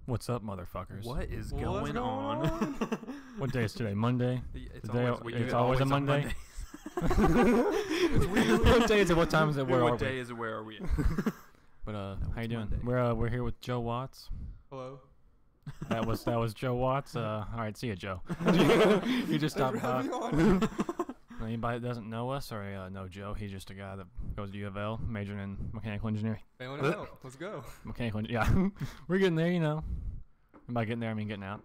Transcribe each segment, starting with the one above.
What's up, motherfuckers? What is going on? What day is today? Monday? It's always a Monday. It's weird. What day is it? What time is it? Where are what we? day is it? Where are we? But how you doing? Monday. We're here with Joe Watts. Hello. That was Joe Watts. All right, see you, Joe. You just stopped by. Anybody that doesn't know us or know Joe, he's just a guy that goes to U of L, majoring in mechanical engineering. Failing it out. Let's go. Mechanical, yeah. We're getting there, you know. And by getting there, I mean getting out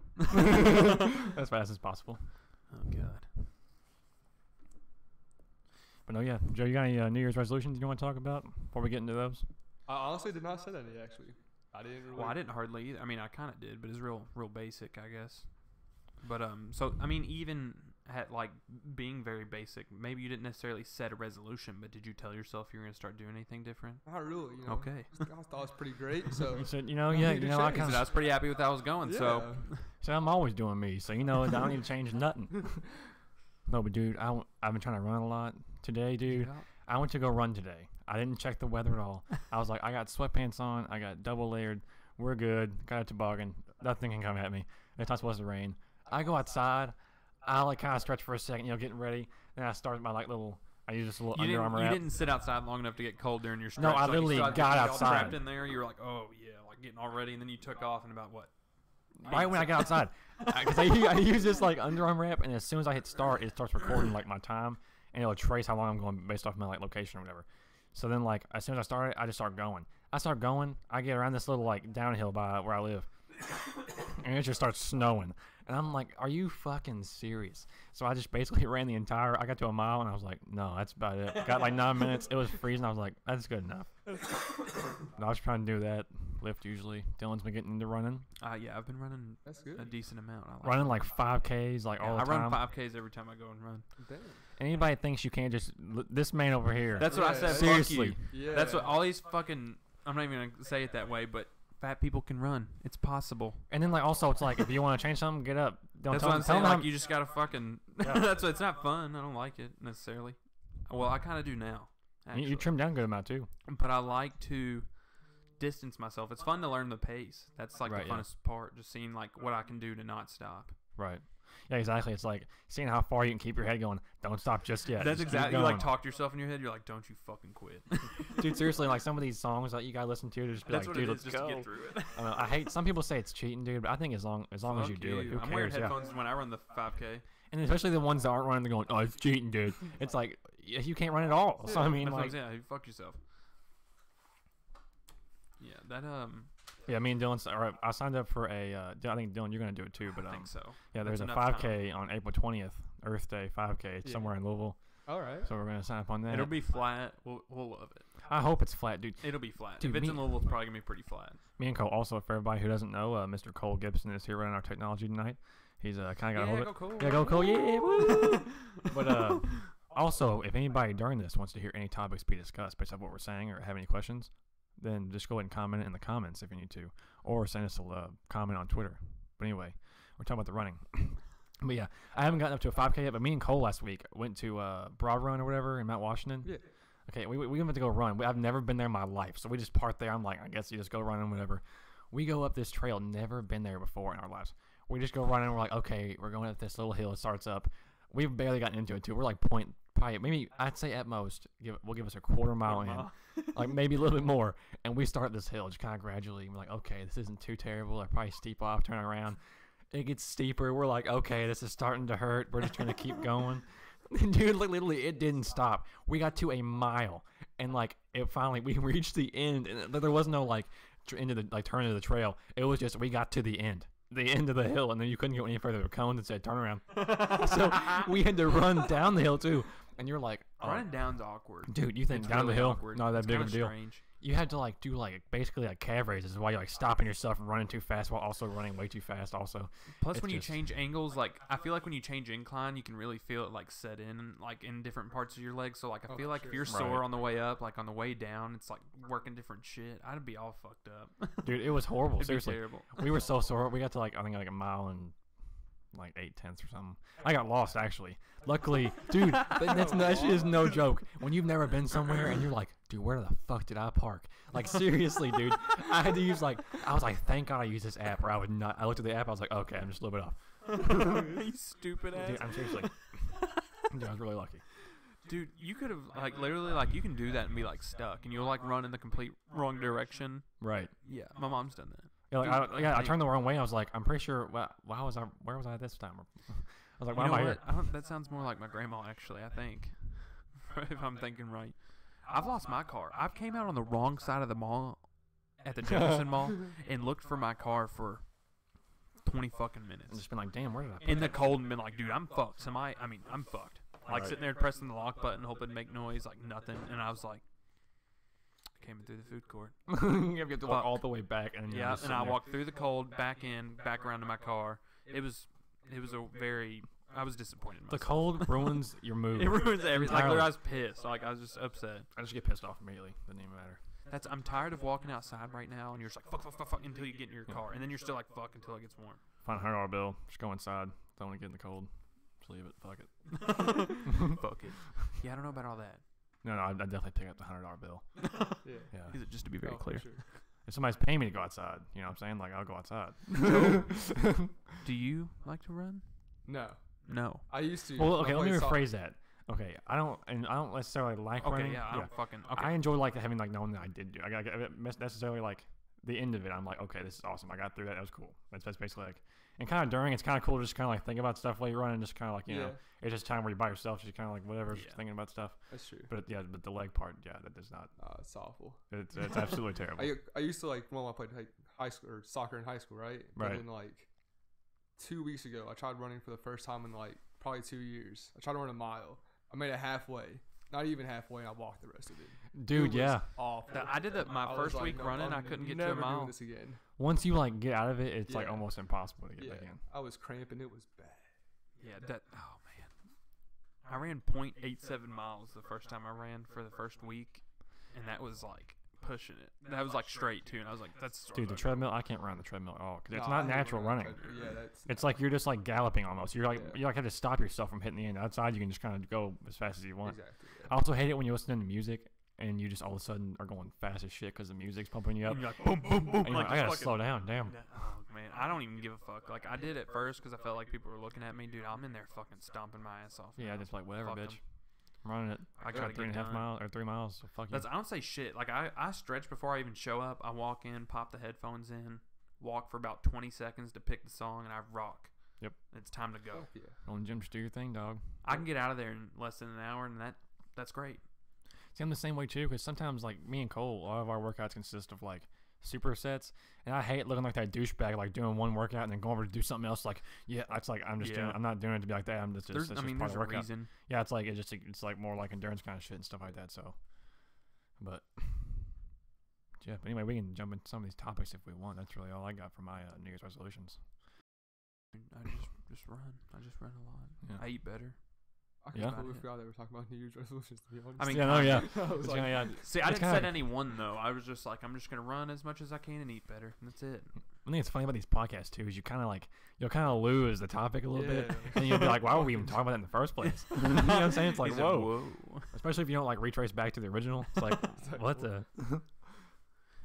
as fast as possible. Oh God. But no, yeah, Joe, you got any New Year's resolutions you want to talk about before we get into those? I honestly did not set any, actually. I didn't really. Well, I didn't hardly either. I mean, I kind of did, but it's real basic, I guess. But so I mean, even at like being very basic, maybe you didn't necessarily set a resolution, but did you tell yourself you were gonna start doing anything different? Not really, you know. Okay. I thought it was pretty great, so. You said, I was pretty happy with how I was going. Yeah. So I'm always doing me, so I don't need to change nothing. No, but dude, I've been trying to run a lot today, dude. Yeah. I went to go run today. I didn't check the weather at all. I was like, I got sweatpants on. I got double layered. We're good. Got a toboggan. Nothing can come at me. It's not supposed to rain. I go outside. I like kind of stretch for a second, getting ready. Then I start my I use this little underarm wrap. You didn't sit outside long enough to get cold during your stretch. No, I literally got outside. Trapped in there. You were like, oh yeah, like getting all ready, and then you took off in about what? Right when I got outside, because I use this like underarm wrap, and as soon as I hit start, it starts recording like my time, and it'll trace how long I'm going based off my like location or whatever. So then like as soon as I started, I just start going. I get around this little like downhill by where I live, and it just starts snowing. And I'm like, are you fucking serious? So I just basically ran I got to a mile, and I was like, no, that's about it. Got like 9 minutes. It was freezing. I was like, that's good enough. I was trying to do that. Lift usually. Dylan's been getting into running. Yeah, I've been running That's good. a decent amount. I like Running like 5Ks like all the time. I run 5Ks every time I go and run. Damn. Anybody thinks you can't just... This man over here. That's what I said. Seriously. Fuck you. Yeah. That's what all these fucking... I'm not even going to say it that way, but fat people can run. It's possible. And then like also it's like if you want to change something, get up. That's what I'm saying. Like you just got to fucking... Yeah. That's what, it's not fun. I don't like it necessarily. Well, I kind of do now. You trim down a good amount too. But I like to distance myself. It's fun to learn the pace. That's like Right, the funnest part. Just seeing like what I can do to not stop. Right. Yeah, exactly. It's like seeing how far you can keep your head going. Don't stop just yet. That's just exactly. keep You like going. talk to yourself in your head. You're like, don't you fucking quit. Dude, seriously, like some of these songs that you gotta listen to just be That's like, what dude, it is, let's just go. to get through it. I don't know, I hate. Some people say it's cheating, dude, but I think as long as you do it, who I'm wearing cares? Yeah. headphones when I run the 5K. And especially the ones that aren't running, they're going, oh, it's cheating, dude. It's like you can't run at all. So I mean, That's what I'm like, saying. Fuck yourself. Yeah, that yeah, me and Dylan. I signed up for a. I think Dylan, you're gonna do it too. But I think so. yeah, there's a That's 5K on April 20th, Earth Day 5K. It's somewhere in Louisville. All right. So we're gonna sign up on that. It'll be flat. We'll love it. I hope it's flat, dude. It'll be flat. Dude, if it's in Louisville, it's probably gonna be pretty flat. Me and Cole. Also, for everybody who doesn't know, Mr. Cole Gibson is here running our technology tonight. He's kind of got a hold of it. Go Cole. Yeah, go Cole. Yeah, woo. But also, if anybody during this wants to hear any topics be discussed based off what we're saying or have any questions, then just go ahead and comment it in the comments if you need to, or send us a comment on Twitter. But anyway, we're talking about the running. But yeah, I haven't gotten up to a 5K yet. But me and Cole last week went to Broad Run or whatever in Mount Washington. Yeah. Okay, we went to go run. I've never been there in my life, so we just parked there. I'm like, I guess you just go running, whatever. We go up this trail, never been there before in our lives. We just go running. We're like, okay, we're going up this little hill. It starts up. We've barely gotten into it too. We're like probably maybe I'd say at most we'll give us a quarter mile in, like maybe a little bit more. And we start this hill just kind of gradually. We're like, okay, this isn't too terrible. I probably steep off, turn around. It gets steeper. We're like, okay, this is starting to hurt. We're just gonna keep going. Dude, like literally, it didn't stop. We got to a mile, and like it finally we reached the end, and there was no like into the turn of the trail. It was just we got to the end of the hill, and then you couldn't go any further. The cones that said turn around, so we had to run down the hill too. And you're like, oh. Running down's awkward. Dude, you think It's down really the hill, awkward. not that It's big of a kinda deal. strange. You had to like do like basically like calf raises while you're like stopping yourself and running too fast while also running way too fast also. Plus, It's when you just- change angles, like I feel like when you change incline, you can really feel it like set in, like in different parts of your legs. So like I feel like if you're sore Right. on the way up, like on the way down, it's like working different shit. I'd be all fucked up. Dude, it was horrible. It'd be Seriously, terrible. we were so sore. We got to like I think like a mile and like 8/10 or something. I got lost actually. Luckily, dude, that shit is no joke. When you've never been somewhere and you're like, dude, where the fuck did I park? Like seriously, dude, I had to use I was like, thank God I used this app, or I would not. I looked at the app, I was like, okay, I'm just a little bit off. You stupid ass. Dude, I'm seriously. Dude, I was really lucky. Dude, you could have like literally like you can do that and be like stuck, and you'll like run in the complete wrong direction. Right. Yeah, my mom's done that. Yeah, Dude, I turned the wrong way. I was like, I'm pretty sure. Why was I? Where was I this time? I was like, why am I here? That sounds more like my grandma, actually, I think. If I'm thinking right. I've lost my car. I came out on the wrong side of the mall at the Jefferson Mall and looked for my car for 20 fucking minutes. I've just been like, damn, where did I put In the cold and been like, dude, I'm fucked. I'm fucked. Like Right. sitting there pressing the lock button, hoping to make noise, like nothing. And I was like, came in through the food court. You have to walk all the way back, and then Yeah, and I walked through the cold, back around to my car. It was a very. I was disappointed in The myself. cold ruins your mood. It ruins everything. Like, Entirely. I was pissed. Like, I was just upset. I just get pissed off immediately. Doesn't even matter. I'm tired of walking outside right now, and you're just like, fuck, until you get in your car. And then you're still like, fuck, until it gets warm. Find a $100 bill. Just go inside. Don't want to get in the cold. Just leave it. Fuck it. Fuck it. Yeah, I don't know about all that. No, I definitely pick up the $100 bill. Yeah. Yeah. Is it just to be very Oh, for clear? sure. If somebody's paying me to go outside, you know what I'm saying? Like, I'll go outside. Do you like to run? No, No. I used to. Well, when I okay, let me played soccer. rephrase that. Okay, I don't necessarily like Okay, running. yeah, I don't fucking. Okay. I enjoy like having like knowing that I did do. I got necessarily like the end of it. I'm like, okay, this is awesome. I got through that. That was cool. That's basically like, and kind of during, it's kind of cool to just kind of like think about stuff while you're running. Just kind of like you know, it's just time where you're by yourself, just kind of like whatever, just thinking about stuff. That's true. But yeah, but the leg part, yeah, that does not. It's awful. It's absolutely terrible. I used to like when I played like high school or soccer in high school, right? Right. And then like 2 weeks ago, I tried running for the first time in like probably 2 years. I tried to run a mile. I made it halfway. Not even halfway, and I walked the rest of it. Dude, It was yeah. awful. I did that my I was first like, week no, running. I'm I couldn't get to a never mile. doing this again. Once you like get out of it, it's like Yeah. almost impossible to get Yeah, back in. I was cramping. It was bad. Yeah, that. Oh man, I ran 0.87 miles the first time I ran for the first week, and that was like pushing it. That was like straight too, and I was like, "That's Dude, the treadmill, I can't run the treadmill at all because it's No, I not hate natural running running. on the treadmill. Yeah, that's. It's like you're just like galloping almost. You're like Yeah. you like have to stop yourself from hitting the end. Outside, you can just kind of go as fast as you want. Exactly. I also hate it when you listen to music and you just all of a sudden are going fast as shit because the music's pumping you up. And you're like, boom, boom, boom. And you're Like, like, I just gotta fucking- slow down, damn. Oh man, I don't even give a fuck. Like I did at first because I felt like people were looking at me, dude. I'm in there fucking stomping my ass off. Yeah, now. just like whatever, Fuck bitch. 'em. I'm running it. I gotta Got 3.5 get done. miles or 3 miles. So fuck you. I don't say shit. Like I stretch before I even show up. I walk in, pop the headphones in, walk for about 20 seconds to pick the song, and I rock. Yep. It's time to go. Fuck yeah. Go in the gym, just do your thing, dog. I can get out of there in less than an hour, and that's great. See, I'm the same way too, because sometimes like me and Cole, a lot of our workouts consist of like supersets, and I hate looking like that douchebag, like doing one workout and then going over to do something else. Like, yeah, it's like I'm just doing. I'm not doing it to be like that. I'm just. There's, that's I just mean, part there's of a the workout. reason. Yeah, it's like it's like more like endurance kind of shit and stuff like that. So, but yeah. But anyway, we can jump into some of these topics if we want. That's really all I got for my New Year's resolutions. I just run. I just run a lot. Yeah. I eat better. I Yeah. completely forgot they were talking about New Year's resolutions. To be honest. I mean, Yeah, no, yeah. I was But, like, yeah. See, I It's didn't kinda- set any one though. I was just like, I'm just gonna run as much as I can and eat better, and that's it. I think it's funny about these podcasts too is you'll kind of lose the topic a little bit, Yeah. and you'll be like, why were we even talking about that in the first place? You know what I'm saying? It's like, He said, whoa. Especially if you don't like retrace back to the original. It's like, It's like, what the?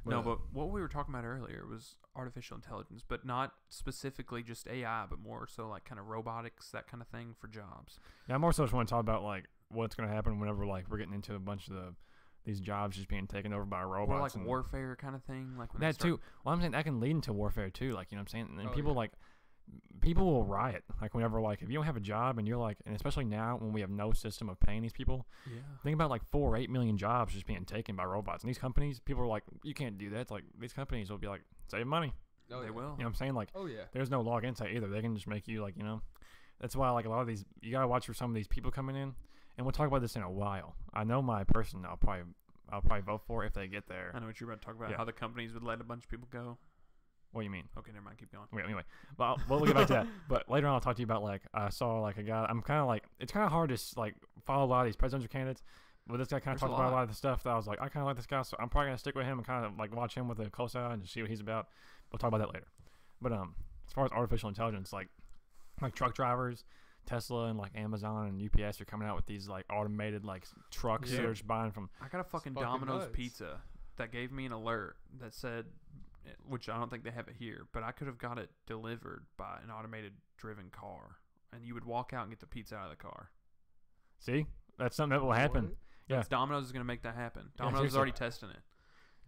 No, but what we were talking about earlier was artificial intelligence, but not specifically just AI, but more so like kind of robotics, that kind of thing for jobs. Yeah, I more so just want to talk about like what's going to happen whenever like we're getting into a bunch of these jobs just being taken over by robots. Or like and warfare kind of thing. Like when they that start- too. Well, I'm saying that can lead into warfare too. Like, you know what I'm saying? And Oh, people yeah. like people will riot. Like whenever like if you don't have a job and you're like, and especially now when we have no system of paying these people. Yeah. Think about like 4 or 8 million jobs just being taken by robots. And these companies, people are like, you can't do that. It's like these companies will be like, save money. oh, They yeah. will. You know what I'm saying? Like, Oh yeah. there's no log insight either. They can just make you like, you know. That's why like a lot of these, you gotta watch for some of these people coming in. And we'll talk about this in a while. I know my person. I'll probably vote for if they get there. I know what you're about to talk about. Yeah. How the companies would let a bunch of people go. What do you mean? Okay, never mind. Keep going. Wait, anyway, but we'll get back to that. But later on, I'll talk to you about like I saw like a guy. I'm kind of like it's kind of hard to like follow a lot of these presidential candidates. But this guy kind of There's a talked about a lot. lot of the stuff that I was like, I kind of like this guy, so I'm probably gonna stick with him and kind of like watch him with a close eye and just see what he's about. We'll talk about that later. But as far as artificial intelligence, like like truck drivers, Tesla and like Amazon and UPS are coming out with these like automated like trucks that Yeah. are just buying from. I got a fucking fucking Domino's nuts. pizza that gave me an alert that said, which I don't think they have it here, but I could have got it delivered by an automated driven car, and you would walk out and get the pizza out of the car. See, that's something that will happen, What? Yeah. That's Domino's is gonna make that happen. Yeah, Domino's is seriously. already testing it.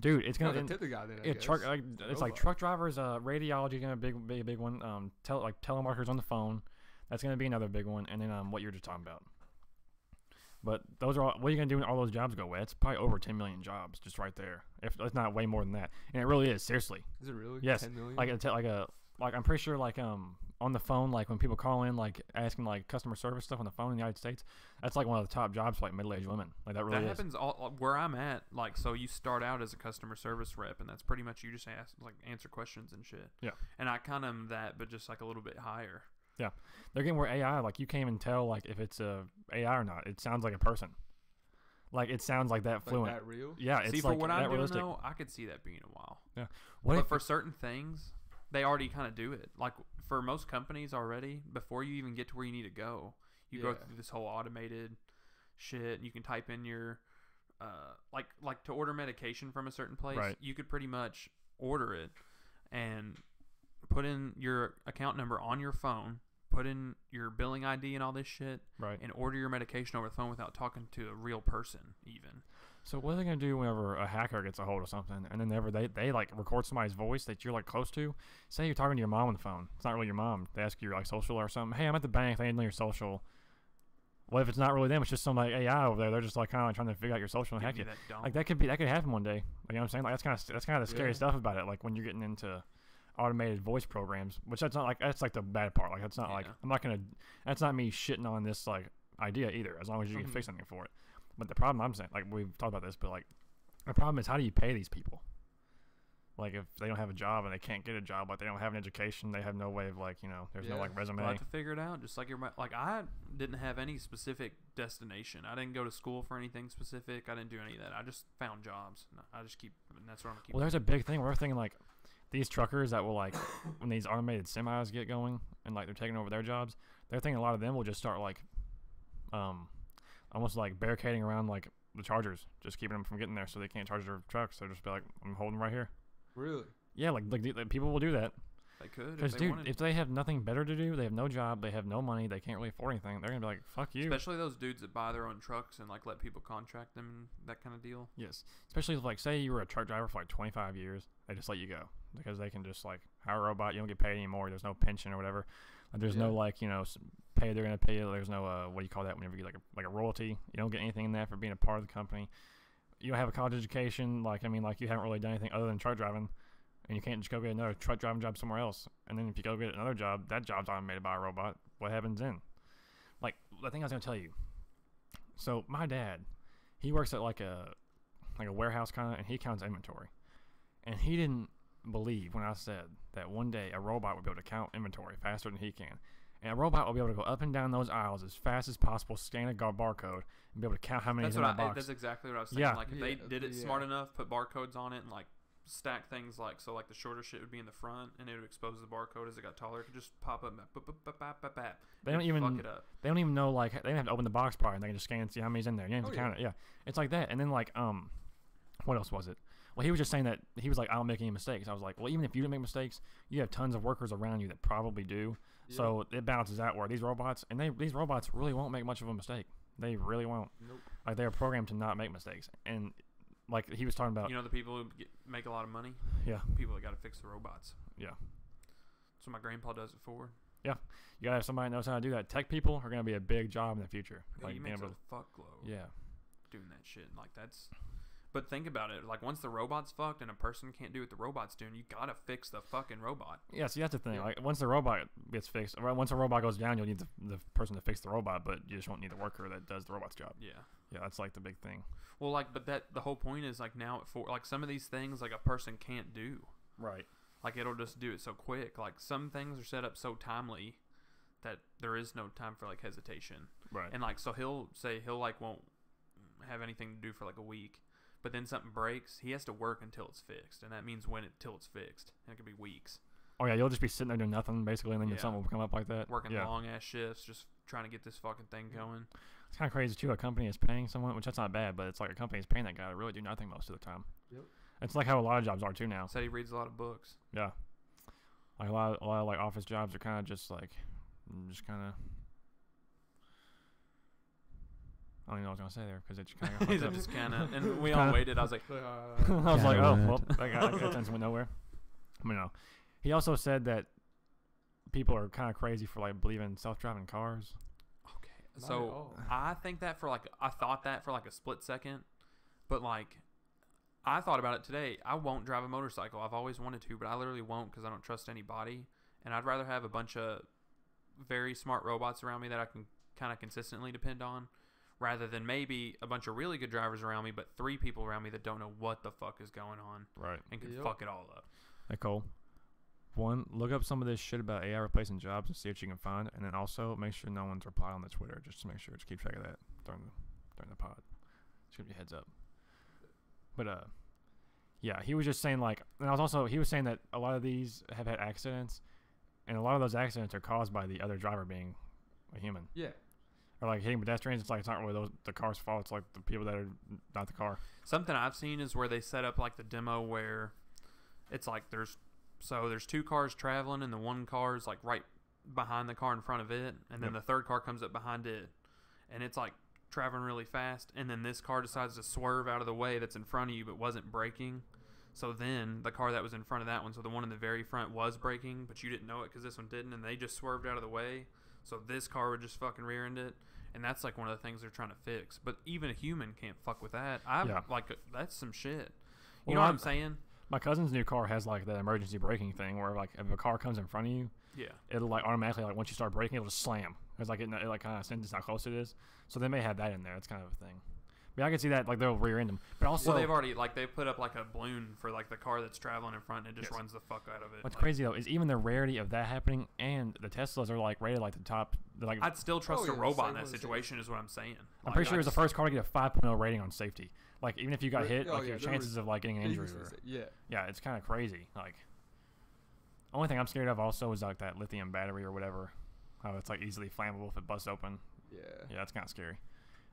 dude. It's You gonna. have to tip the guy then, I Yeah, guess. truck. Like, it's like Robot. truck drivers. Radiology gonna be a big one. Like telemarketers on the phone. That's gonna be another big one. And then what you're just talking about. But those are all, what are you gonna do when all those jobs go away? It's probably over 10 million jobs just right there. If it's not way more than that, and it really is. Seriously, Is it really? Yes. 10 million? like I'm pretty sure on the phone, like when people call in like asking like customer service stuff on the phone in the United States, that's like one of the top jobs for like middle-aged women. Like that really That is. happens all where I'm at. Like, so you start out as a customer service rep, and that's pretty much you just answer questions and shit. Yeah. And I kind of am that, but just like a little bit higher. They're getting more AI. Like you can't even tell like if it's a AI or not. It sounds like a person. Like it sounds like that Like fluent. that real? Yeah, it's See, like for what that I'm doing realistic. though, I could see that being a while. What But if for certain things, they already kind of do it. Like for most companies already, before you even get to where you need to go, you go Yeah. through this whole automated shit. And you can type in your, like to order medication from a certain place. Right. You could pretty much order it and put in your account number on your phone, put in your billing ID and all this shit, right? and order your medication over the phone without talking to a real person even. So what are they gonna do whenever a hacker gets a hold of something and then they like record somebody's voice that you're like close to? Say you're talking to your mom on the phone. It's not really your mom. They ask you your like social or something. Hey, I'm at the bank. They need to know your social. What if it's not really them? It's just some like AI over there. They're just like kind of like trying to figure out your social and Give hack me you. that dumb. Like that could happen one day. Like, you know what I'm saying? Like that's kind of the scary Yeah. stuff about it. Like when you're getting into automated voice programs, which that's like the bad part. Like that's not like Yeah. that's not me shitting on this like idea either. As long as you can Mhm. fix something for it. But the problem I'm saying, like we've talked about this, but like the problem is how do you pay these people? Like if they don't have a job and they can't get a job, like they don't have an education, they have no way of like there's no Yeah. like resume. We'll have to figure it out. Just like like I didn't have any specific destination. I didn't go to school for anything specific. I didn't do any of that. I just found jobs. I just and that's what I'm keeping. Well, there's a big thing. We're thinking like these truckers that will like when these automated semis get going and like they're taking over their jobs, they're thinking a lot of them will just start like almost like barricading around like the chargers, just keeping them from getting there so they can't charge their trucks. They'll just be like, I'm holding right here. Really? Yeah, like people will do that. They could Because if they dude, wanted. if they have nothing better to do, they have no job, they have no money, they can't really afford anything. They're gonna be like, fuck you. Especially those dudes that buy their own trucks and like let people contract them and that kind of deal. Yes, especially if, like say you were a truck driver for like 25 years, they just let you go because they can just like hire a robot. You don't get paid anymore. There's no pension or whatever. Like, there's no Yeah. like pay they're gonna pay you. There's no what do you call that whenever you get like a royalty? You don't get anything in that for being a part of the company. You don't have a college education. Like you haven't really done anything other than truck driving, and you can't just go get another truck driving job somewhere else. And then if you go get another job, that job's automated by a robot. What happens then? Like the thing I was gonna tell you. So my dad, he works at like a warehouse kind of, and he counts inventory. And he didn't believe when I said that one day a robot would be able to count inventory faster than he can. And a robot will be able to go up and down those aisles as fast as possible, scan a barcode, and be able to count how many is in that box. That's exactly what I was saying. Yeah. Like if they Yeah, did it yeah. smart enough, put barcodes on it, and like stack things like so, like the shorter shit would be in the front, and it would expose the barcode as it got taller. It could just pop up, They don't It'd even fuck it up. They don't even know like they don't have to open the box prior, and they can just scan and see how many's in there. You don't have to Oh, count it. Yeah, it's like that. And then like what else was it? Well, he was just saying that he was like, I don't make any mistakes. I was like, well, even if you don't make mistakes, you have tons of workers around you that probably do. Yeah. So it balances out where these robots really won't make much of a mistake. They really won't. Nope. Like they're programmed to not make mistakes. And like he was talking about, You know the people who make a lot of money. yeah, People that got to fix the robots. yeah. That's what my grandpa does it for. You gotta have somebody that knows how to do that. Tech people are gonna be a big job in the future. Yeah, he being makes a able to- fuckload yeah. doing that shit. Like that's. But think about it. Like once the robot's fucked and a person can't do what the robot's doing, you gotta fix the fucking robot. Yeah, see that's the thing. Yeah. Like once the robot gets fixed, or once a robot goes down, you'll need the person to fix the robot, but you just won't need the worker that does the robot's job. Yeah. Yeah, that's like the big thing. Well, like, but the whole point is like now for like some of these things like a person can't do. Right. Like it'll just do it so quick. Like some things are set up so timely that there is no time for like hesitation. Right. And like so he'll like won't have anything to do for like a week, but then something breaks. He has to work until it's fixed, and that means till it's fixed, and it could be weeks. Oh yeah, you'll just be sitting there doing nothing basically, and then Yeah. something will come up like that. Working yeah. long ass shifts, just trying to get this fucking thing going. It's kind of crazy too. A company is paying someone, which that's not bad, but it's like a company is paying that guy to really do nothing most of the time. Yep. It's like how a lot of jobs are too now. Said he reads a lot of books. Yeah. Like a lot of like office jobs are kind of just like, kind of. I don't even know what I was gonna say there because it just kind of. He's just kind of, and we all waited. I was like, I was like, oh well, that sentence went nowhere. I mean, no. He also said that people are kind of crazy for like believing in self-driving cars. okay. Not at So all. I thought that for like a split second, but like I thought about it today. I won't drive a motorcycle. I've always wanted to, but I literally won't because I don't trust anybody, and I'd rather have a bunch of very smart robots around me that I can kind of consistently depend on, rather than maybe a bunch of really good drivers around me, but 3 people around me that don't know what the fuck is going on Right. and can Yep. fuck it all up. Hey Cole. One, look up some of this shit about AI replacing jobs and see what you can find, and then also make sure no one's replied on the Twitter, just to make sure, just keep track of that during the pod. Just give you a heads up. But yeah, he was just saying like, and he was saying that a lot of these have had accidents, and a lot of those accidents are caused by the other driver being a human, Yeah. or like hitting pedestrians. It's like it's not really the car's fault. It's like the people that are not the car. Something I've seen is where they set up like the demo where it's like there's 2 cars traveling and the one car is like right behind the car in front of it, and then Yep. the third car comes up behind it, and it's like traveling really fast, and then this car decides to swerve out of the way that's in front of you but wasn't braking. So then the car that was in front of that one, so the one in the very front was braking, but you didn't know it because this one didn't, and they just swerved out of the way. So this car would just fucking rear end it, and that's like one of the things they're trying to fix. But even a human can't fuck with that. Yeah. That's some shit. You Well, know what I'm saying? My cousin's new car has like that emergency braking thing where like if a car comes in front of you, Yeah. it'll like automatically like once you start braking, it'll just slam. It's like it like kind of senses how close it is. So they may have that in there. It's kind of a thing. But I can see that like they'll rear end them. But also, Well, they've already they put up like a balloon for like the car that's traveling in front and it just Yes. runs the fuck out of it. what's Like, crazy though is even the rarity of that happening, and the Teslas are like rated like the top. They're like I'd still trust Oh, a yeah, robot same in that one, same. situation. Is what I'm saying. I'm pretty sure it was the first car to get a 5.0 rating on safety. Like even if you got hit, Oh, like yeah, your there chances of like getting an injury. Yeah. Yeah, it's kind of crazy. Like, only thing I'm scared of also is like that lithium battery or whatever. How it's like easily flammable if it busts open. Yeah. Yeah, that's kind of scary.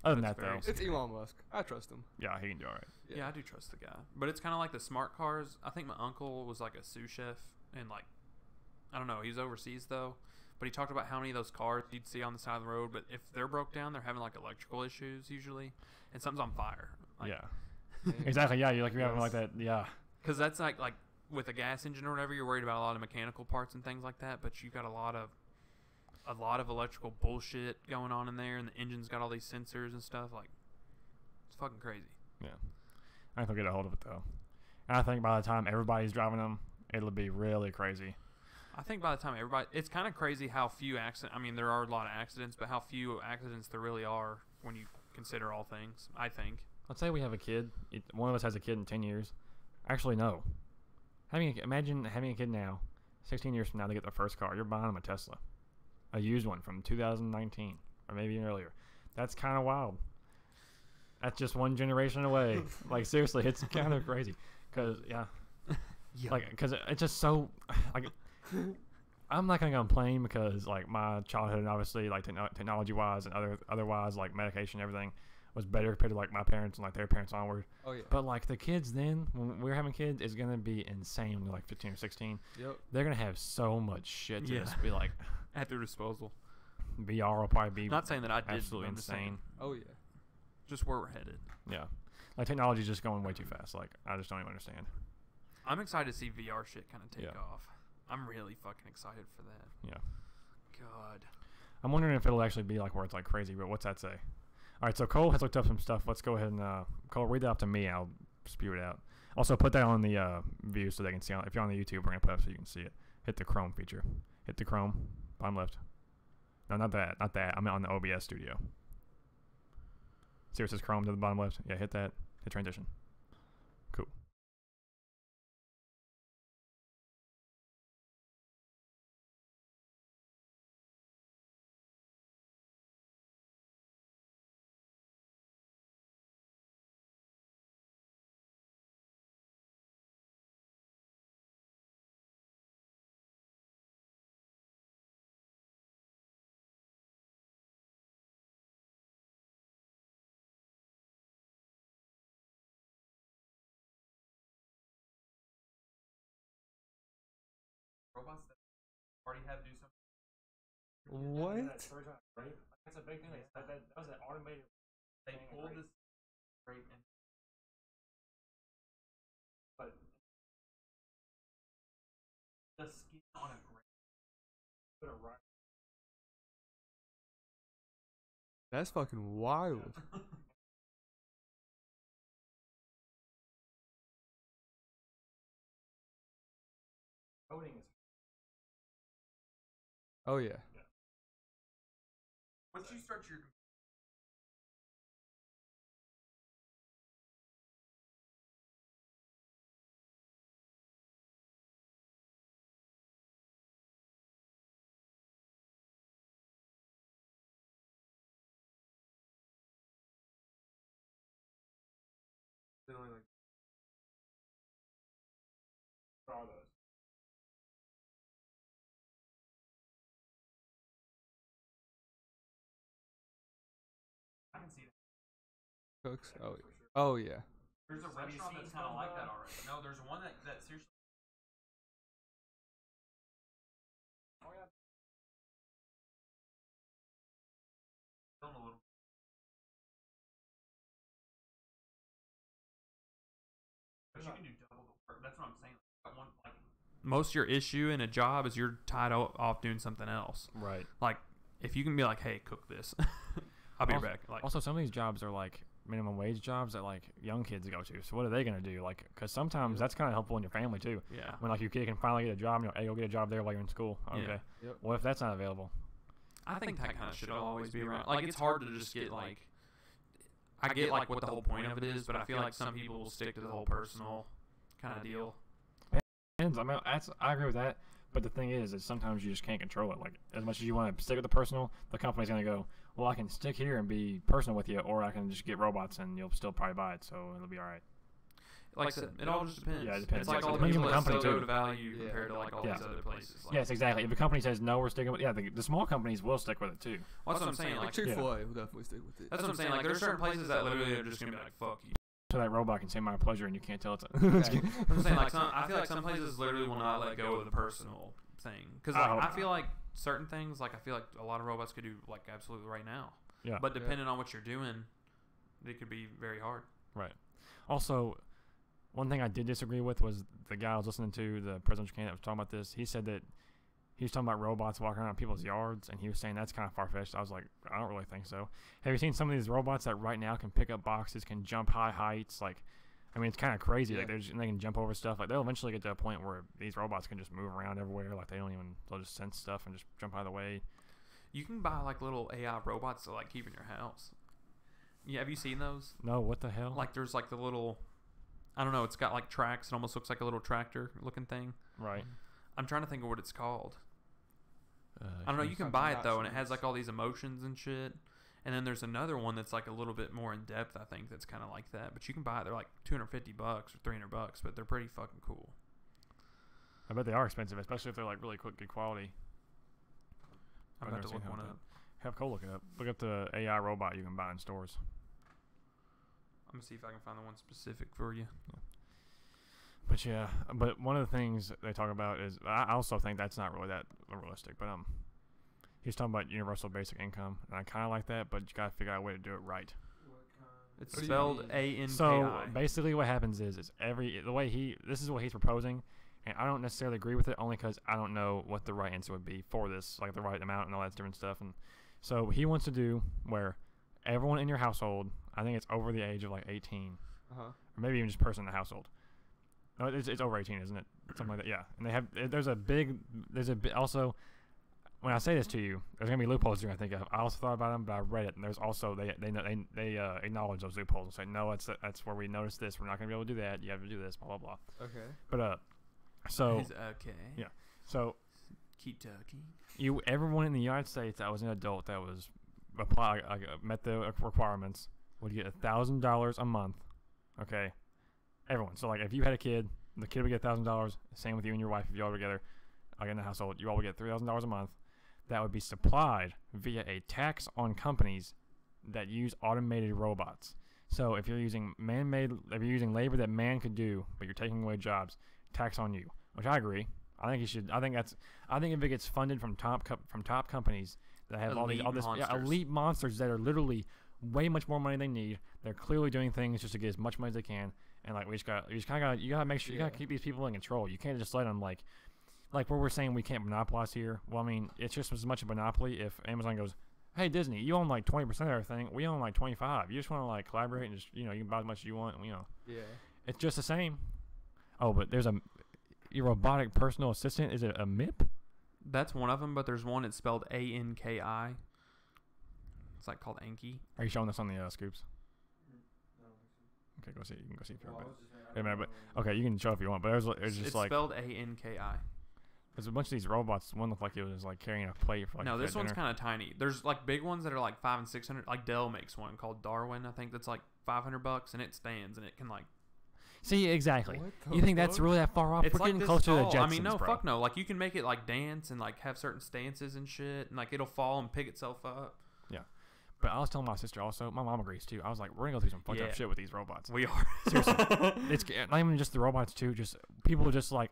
Other than That's that very though, It's Elon Musk. I trust him. yeah, he can do all right. Yeah, I do trust the guy. But it's kind of like the smart cars. I think my uncle was like a sous chef, and like, I don't know, he's overseas though. But he talked about how many of those cars you'd see on the side of the road, but if they're broke down, they're having like electrical issues usually, and something's on fire. Like, Yeah, exactly. Yeah, you're having like that. Yeah, because that's like with a gas engine or whatever, you're worried about a lot of mechanical parts and things like that. But you've got a lot of electrical bullshit going on in there, and the engine's got all these sensors and stuff. Like, it's fucking crazy. yeah. I think they'll get a hold of it though. And I think by the time everybody's driving them, it'll be really crazy. I think by the time it's kind of crazy how few accidents. I mean, there are a lot of accidents, but how few accidents there really are when you consider all things. I think. Let's say we have a kid. One of us has a kid in 10 years. Actually, no. Imagine having a kid now. 16 years from now, they get their first car. You're buying them a Tesla, a used one from 2019 or maybe even earlier. That's kind of wild. That's just one generation away. Like seriously, it's kind of crazy. Cause yeah, like cause it's just so like. I'm not gonna complain because like my childhood, obviously, like technology wise and otherwise, like medication, everything was better compared to like my parents and like their parents onward. Oh yeah. But like the kids then, when we're having kids, is gonna be insane when they're like 15 or 16. Yep. They're gonna have so much shit to Yeah. just be like, At their disposal. VR will probably be Not saying that I did. absolutely I'm just saying insane. Oh yeah. just where we're headed. Yeah, like technology's just going way too fast. Like I just don't even understand. I'm excited to see VR shit kind of take Yeah. off. I'm really fucking excited for that. Yeah. God. I'm wondering if it'll actually be like where it's like crazy, but what's that say? All right, so Cole has looked up some stuff. Let's go ahead and Cole, read that off to me. I'll spew it out. Also, put that on the view so they can see. If you're on the YouTube, we're gonna put it up so you can see it. Hit the Chrome feature. Hit the Chrome. Bottom left. No, not that. Not that. I'm on the OBS studio. See where it says Chrome to the bottom left? Yeah, hit that. Hit transition. Cool. robots that already have to do something. What? That's a big thing. That was an automated. They pulled this grape and But the skin on a grape. put a rock. That's fucking wild. Coding is. Oh yeah. Once you start your Feeling like. What are those? I can see that. Cooks. Oh. Oh yeah. There's a restaurant that's kind of like that already. No, there's one that seriously. Oh yeah. Film a little. But you can do double the work. That's what I'm saying. Most of your issue in a job is you're tied off doing something else. Right. Like, if you can be like, hey, cook this. I'll be right back. Like, Also, some of these jobs are like minimum wage jobs that like young kids go to. So what are they gonna do? Like, because sometimes that's kind of helpful in your family too. yeah. When like your kid can finally get a job, and you're like, hey, go get a job there while you're in school. Yeah. Okay. Yep. What if that's not available? I think that kind of should always be around. Like, it's hard to just get, like, I get, like, what the whole point of it is, but I feel like some people will stick to the whole personal kind of deal. Depends. I mean, I agree with that. But the thing is sometimes you just can't control it. Like, as much as you want to stick with the personal, the company's gonna go, well, I can stick here and be personal with you, or I can just get robots and you'll still probably buy it, so it'll be all right. Like I said, it all just depends. Yeah, it depends. It's like Yeah, all it the depends on people the that company, still go too. to value Yeah. compared to, like, all Yeah. these other places. Like, Yes, exactly. If a company says no, we're sticking with the small companies will stick with it too. well, that's what I'm saying. Like Like, Chick-fil-A will definitely stick with it. that's what I'm saying. Like, there's certain places that literally are just going to be like, fuck you. So that robot can say my pleasure and you can't tell it's Exactly. I'm saying, like, I feel like some places literally will not let go of the personal thing. Because, I like, hope I not. feel like certain things, like, I feel like a lot of robots could do, like, absolutely right now. Yeah. But depending on what you're doing, it could be very hard. Right. Also, one thing I did disagree with was the guy I was listening to, the presidential candidate was talking about this. He said that he was talking about robots walking around people's yards, and he was saying that's kind of far-fetched. I was like, I don't really think so. Have you seen some of these robots that right now can pick up boxes, can jump high heights? Like, I mean, it's kind of crazy. Yeah. Like, they can jump over stuff. Like, they'll eventually get to a point where these robots can just move around everywhere. Like, they'll just sense stuff and just jump out of the way. You can buy, like, little AI robots to, like, keep in your house. Yeah, have you seen those? No, what the hell? Like, there's, like, the little, I don't know, it's got, like, tracks. It almost looks like a little tractor-looking thing. Right. I'm trying to think of what it's called. Uh, I don't know. You can buy it, though, and it has, Options. like, all these emotions and shit. And then there's another one that's, like, a little bit more in-depth, I think, that's kind of like that. But you can buy it. They're, like, $250 or $300, but they're pretty fucking cool. I bet they are expensive, especially if they're, like, really good quality. I'm I've about never to look seen one how up. Have Cole look it up. Look up the AI robot you can buy in stores. I'm going to see if I can find the one specific for you. But yeah, but one of the things they talk about is I also think that's not really that realistic. But he's talking about universal basic income, and I kind of like that, but you gotta figure out a way to do it right. It's What do you spelled mean? A-N-K-I. So basically, what happens is this is what he's proposing, and I don't necessarily agree with it only because I don't know what the right answer would be for this, like the right amount and all that different stuff. And so he wants to do where everyone in your household, I think it's over the age of like 18, Uh-huh. or maybe even just person in the household. No, it's over 18, isn't it? Something like that. Yeah. And they have also, when I say this to you, there's gonna be loopholes you're gonna think of. I also thought about them, but I read it, and there's also they acknowledge those loopholes and say no, that's where we noticed this. We're not gonna be able to do that. You have to do this. Blah blah blah. Okay. But so It's okay. Yeah. so Keep talking. everyone in the United States that was an adult that was met the requirements would get $1,000 a month. Okay. Everyone. So like, if you had a kid, the kid would get $1,000. Same with you and your wife. If you all were together, like in the household, you all would get $3,000 a month. That would be supplied via a tax on companies that use automated robots. So if you're using labor that man could do, but you're taking away jobs, tax on you. Which I agree. I think he should. I think if it gets funded from top companies that have all this elite monsters that are literally way much more money than they need. They're clearly doing things just to get as much money as they can. And like you just kind of gotta make sure you gotta keep these people in control. You can't just let them like where we're saying we can't monopolize here. Well, I mean, it's just as much a monopoly if Amazon goes, hey Disney, you own like 20% of everything. We own like 25. You just want to like collaborate and just you can buy as much as you want. Yeah. It's just the same. Oh, but there's your robotic personal assistant. Is it a MIP? That's one of them, but there's one. It's spelled Anki. It's like called Anki. Are you showing this on the scoops? Okay, go see. You can go see if you're okay, you can show if you want. But it's just it's like spelled Anki. There's a bunch of these robots. One looked like it was like carrying a plate for like. No, this one's kind of tiny. There's like big ones that are like $500 and $600. Like Dell makes one called Darwin. I think that's like $500, and it stands and it can like. See, exactly. You think that's really that far off? It's We're like getting this closer to the tall. Jetsons, I mean, no, bro. fuck no. Like you can make it like dance and like have certain stances and shit, and like it'll fall and pick itself up. Yeah. But I was telling my sister also, my mom agrees too. I was like, we're gonna go through some fucked up shit with these robots. We are. Seriously. It's not even just the robots too. Just people just like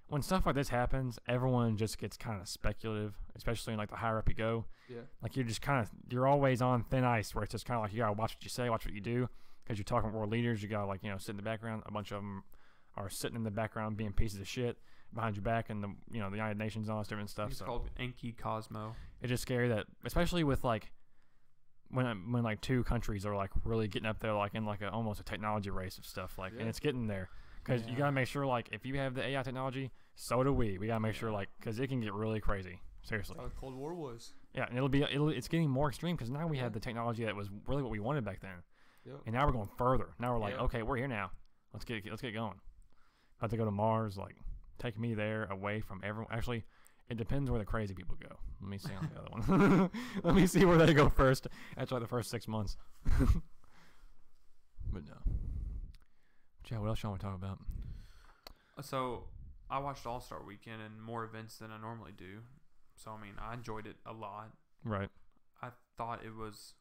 when stuff like this happens, everyone just gets kind of speculative, especially in like the higher up you go. Yeah. Like you're always on thin ice where it's just kind of like you gotta watch what you say, watch what you do, because you're talking with world leaders. You gotta sit in the background. A bunch of them are sitting in the background being pieces of shit behind your back, and the United Nations and all this different stuff. It's called Anki Cosmo. It's just scary that, especially with like when like two countries are like really getting up there, like in like almost a technology race of stuff, like, and it's getting there. Because you gotta make sure, like, if you have the AI technology, so do we. We gotta make sure, like, because it can get really crazy. Seriously. How the Cold War was. Yeah, and it's getting more extreme because now we have the technology that was really what we wanted back then. Yep. And now we're going further. Now we're like, okay, we're here now. Let's get going. About to go to Mars, like, take me there away from everyone. Actually, it depends where the crazy people go. Let me see on the other one. Let me see where they go first. After like the first 6 months. But no. Yeah, what else y'all want to talk about? So, I watched All-Star Weekend and more events than I normally do. So, I mean, I enjoyed it a lot. Right. I thought it was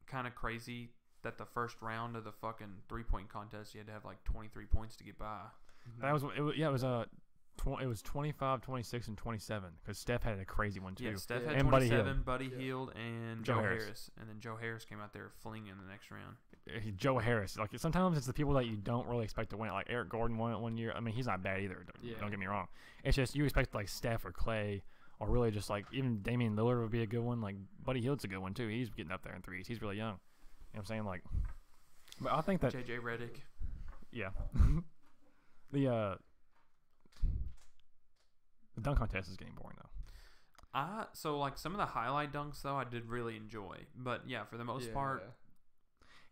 kind of crazy that the first round of the fucking 3-point contest, you had to have like 23 points to get by. That was it was 25, 26, and 27 because Steph had a crazy one too. Yeah, Steph had and 27, Buddy Hield, and Joe Joe Harris. Harris. And then Joe Harris came out there flinging in the next round. Joe Harris, like sometimes it's the people that you don't really expect to win. Like Eric Gordon won it one year. I mean, he's not bad either. Don't get me wrong. It's just you expect like Steph or Clay, or really just like even Damian Lillard would be a good one. Like Buddy Hield's a good one too. He's getting up there in threes. He's really young. You know what I'm saying? Like, but I think that JJ Redick. Yeah. The dunk contest is getting boring though. So like some of the highlight dunks though I did really enjoy, but yeah, for the most part,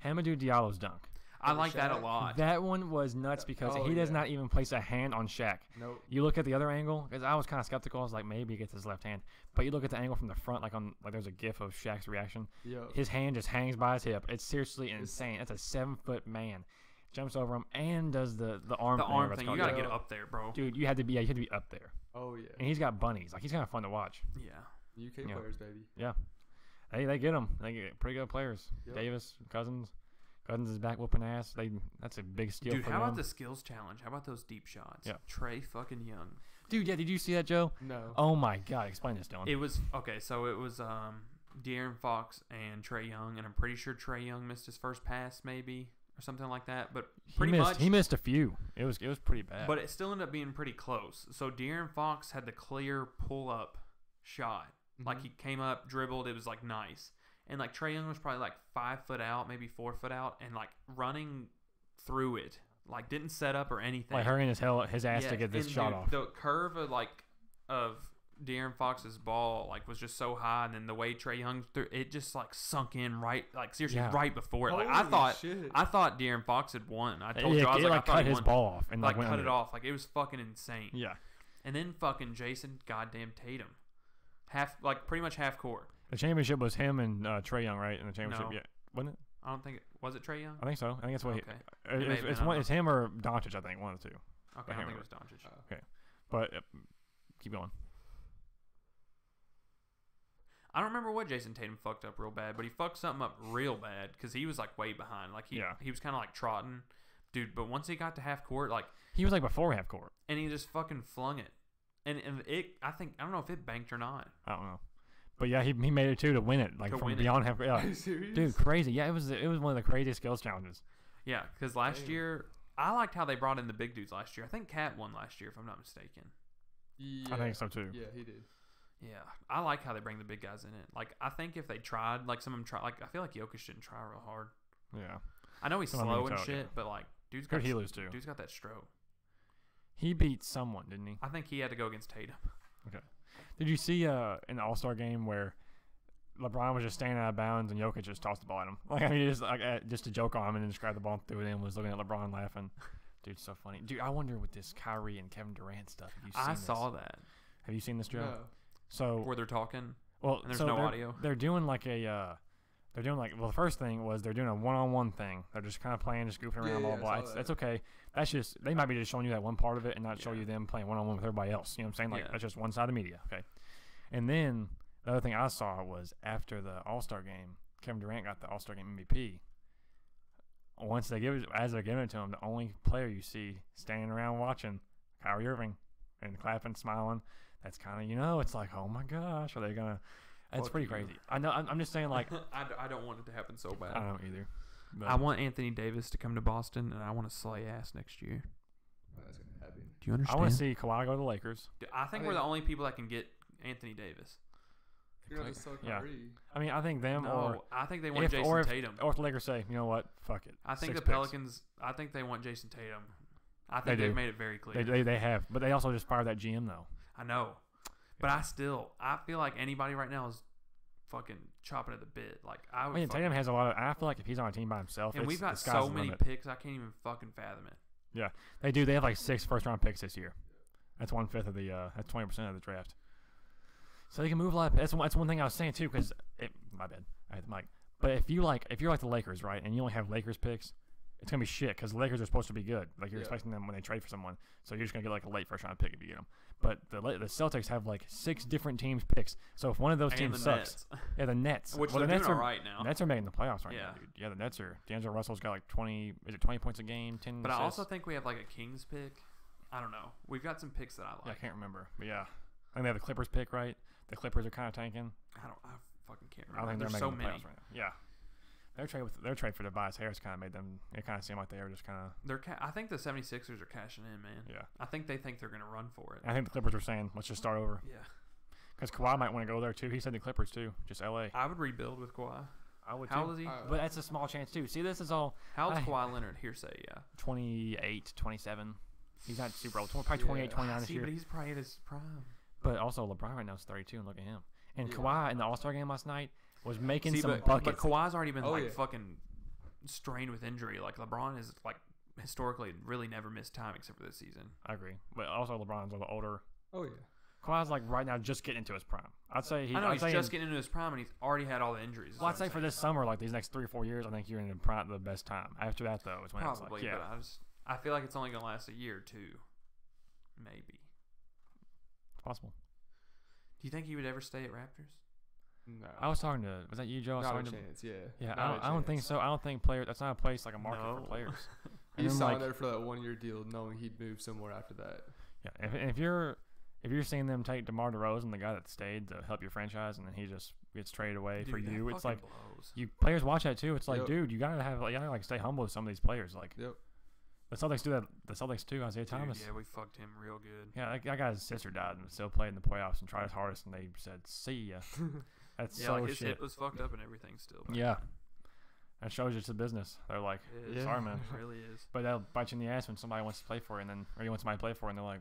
Hamidou Diallo's dunk. I like that a lot. That one was nuts because he does not even place a hand on Shaq. Nope. You look at the other angle because I was kind of skeptical. I was like, maybe he gets his left hand, but you look at the angle from the front, like there's a gif of Shaq's reaction. Yep. His hand just hangs by his hip. It's seriously insane. That's a 7-foot man. Jumps over him and does the arm. The thing, arm thing. You gotta get up there, bro. Dude, you had to be up there. Oh yeah. And he's got bunnies. Like he's kind of fun to watch. Yeah. UK players, baby. Yeah. They get them. They get pretty good players. Yep. Davis, Cousins is back whooping ass. That's a big steal. Dude, for how them. about the skills challenge? How about those deep shots? Yeah. Trey fucking Young. Dude, yeah, did you see that, Joe? No. Oh my God, explain this, Dylan. It was okay. So it was De'Aaron Fox and Trey Young, and I'm pretty sure Trey Young missed his first pass, maybe or something like that. But he missed a few. It was pretty bad. But it still ended up being pretty close. So De'Aaron Fox had the clear pull up shot. Like he came up, dribbled. It was like nice. And like Trey Young was probably like 5 foot out, maybe 4 foot out, and like running through it, like didn't set up or anything. Like hurrying his ass to get this shot off. The curve of De'Aaron Fox's ball like was just so high, and then the way Trey Young threw it just like sunk in right, like seriously right before it. Like I thought De'Aaron Fox had won. I told you I was like, I thought cut he his won. ball off and like went cut under it off. Like it was fucking insane. Yeah. And then fucking Jason goddamn Tatum, pretty much half court. The championship was him and Trey Young, right? In the championship, No. yeah, wasn't it? I don't think it was it Trey Young. I think so. I think that's what Okay. it's him or Doncic. I think one of the two. Okay, I think it was Doncic. Okay, but keep going. I don't remember what Jason Tatum fucked up real bad, but he fucked something up real bad because he was like way behind. Like he was kind of like trotting, dude. But once he got to half court, like He was like before half court. and he just fucking flung it, and I don't know if it banked or not. I don't know. But yeah, he made it too to win it, like To from win it. beyond half. Are Yeah, you serious? dude, crazy. Yeah, it was one of the craziest skills challenges. Yeah, because last Damn. year I liked how they brought in the big dudes last year. I think Cat won last year, if I'm not mistaken. Yeah. I think so too. Yeah, he did. Yeah, I like how they bring the big guys in it. Like, I think if they tried, like some of them try, like I feel like Jokic didn't try real hard. Yeah, I know he's Some of them slow and don't, shit, yeah. but like, dude's good got healers too. dude's got that stroke. He beat someone, didn't he? I think he had to go against Tatum. Did you see in the All-Star game where LeBron was just standing out of bounds and Jokic just tossed the ball at him? Like, I mean, just to joke on him and then just grabbed the ball and threw it in. Was looking at LeBron laughing. Dude, so funny. Dude, I wonder with this Kyrie and Kevin Durant stuff. Have you seen I this? saw that Have you seen this, Joe? No. So where they're talking. well, and there's so no they're, audio. They're doing like the first thing was they're doing a one-on-one thing. They're just kind of playing, just goofing around, Yeah, blah blah. I saw It's, that. that's okay. That's just they might be just showing you that one part of it and not show Yeah. you them playing one-on-one with everybody else. You know what I'm saying? Like Yeah. that's just one side of the media. Okay. And then the other thing I saw was after the All-Star game, Kevin Durant got the All-Star game MVP. Once they as they're giving it to him, the only player you see standing around watching, Kyrie Irving, and clapping, smiling. That's kind of it's like, oh my gosh, are they gonna? That's Fuck pretty you. crazy. I know. I'm just saying, like, I don't want it to happen so bad. I don't either. But I want Anthony Davis to come to Boston, and I want to slay ass next year. That's gonna happen. Do you I understand? want to see Kawhi go to the Lakers. I think we're the only people that can get Anthony Davis. You're gonna sell Yeah. Kyrie. I mean, I think them No, I think they want if, Jason or if, Tatum. or if the Lakers say, you know what, fuck it. I think 6 the picks. Pelicans. I think they want Jason Tatum. I They think they've do. made it very clear. They have, but they also just fired that GM though. I know, but I feel like anybody right now is fucking chopping at the bit. Like I I would. mean, Tatum has a lot of. I feel like if he's on a team by himself, and it's, we've got the sky's so the many limit. picks. I can't even fucking fathom it. They do. They have like 6 first-round picks this year. That's 1/5 of the. That's 20% of the draft. So they can move a lot. That's one thing I was saying too. Because my bad, I had the mic. But if you're like the Lakers, right, and you only have Lakers picks, it's gonna be shit. Because the Lakers are supposed to be good. Like you're Yeah. expecting them when they trade for someone. So you're just gonna get like a late first-round pick if you get them. But the Celtics have like 6 different teams picks. So if one of those And teams the sucks, Nets, yeah, the Nets, which well, they're the Nets doing are all right now. Nets are making the playoffs right Yeah. now, dude. Yeah, the Nets are. D'Angelo Russell's got like 20. Is it 20 points a game? 10. But I assists? also think we have like a Kings pick. I don't know. We've got some picks that I Yeah, I like. can't remember. But yeah, and they have the Clippers pick, right? The Clippers are kind of tanking. I fucking can't I don't remember. think they're There's making so the many. playoffs right now. Yeah, their trade for Tobias Harris kind of made them. It kind of seemed like they were just kind of. I think the 76ers are cashing in, man. Yeah, I think they think they're gonna run for it. I think the Clippers were saying, let's just start over Yeah. because Kawhi might want to go there too. He said the Clippers too, just LA. I would rebuild with Kawhi. I would How too. old is he? I- But that's a small chance too. See, this is all How old's I- Kawhi Leonard? Hearsay, yeah. 28, 27. He's not super old. Probably 28, Yeah. 29 this See, year. but he's probably at his prime. But also LeBron right now is 32, and look at him. And Yeah. Kawhi in the All-Star game last night was making See, some but buckets. Kawhi's already been Oh, like yeah. fucking strained with injury. Like LeBron is like historically really never missed time except for this season. I agree. But also LeBron's a little older. Oh yeah. Kawhi's like right now just getting into his prime. I'd say I know I'd he's say just getting into his prime and he's already had all the injuries. is Well, I'd what say I'm for saying. this summer, like these next 3 or 4 years, I think you're in the prime, the best time. After that, though, is when Probably, it's like, but I feel like it's only gonna last a year or two, maybe. it's possible. Do you think he would ever stay at Raptors? No. I was talking to, was that you, Joe? I was Not a talking to, chance. Yeah. yeah, Not a I don't think chance. so. I don't think players. That's not a place like a market No. for players. He And then, signed like, there for that 1-year deal, knowing he'd move somewhere after that. yeah, if you're seeing them take DeMar DeRozan, the guy that stayed to help your franchise, and then he just gets traded away for Dude, that you, it's like fucking blows. you players watch that too. It's like, Yep. dude, you gotta have, like, you gotta like stay humble with some of these players. Like Yep. the Celtics do that. The Celtics too. Isaiah Dude, Thomas. yeah, we fucked him real good. Yeah, that guy's sister died and still played in the playoffs and tried his hardest, and they said, "See ya." That's Yeah, so like his shit. hip was fucked up and everything still. back Yeah. then. That shows you it's a business. They're like, It is. Yeah. sorry, man. It really is. But they'll bite you in the ass when somebody wants to play for it, or you want somebody to play for it, and they're like,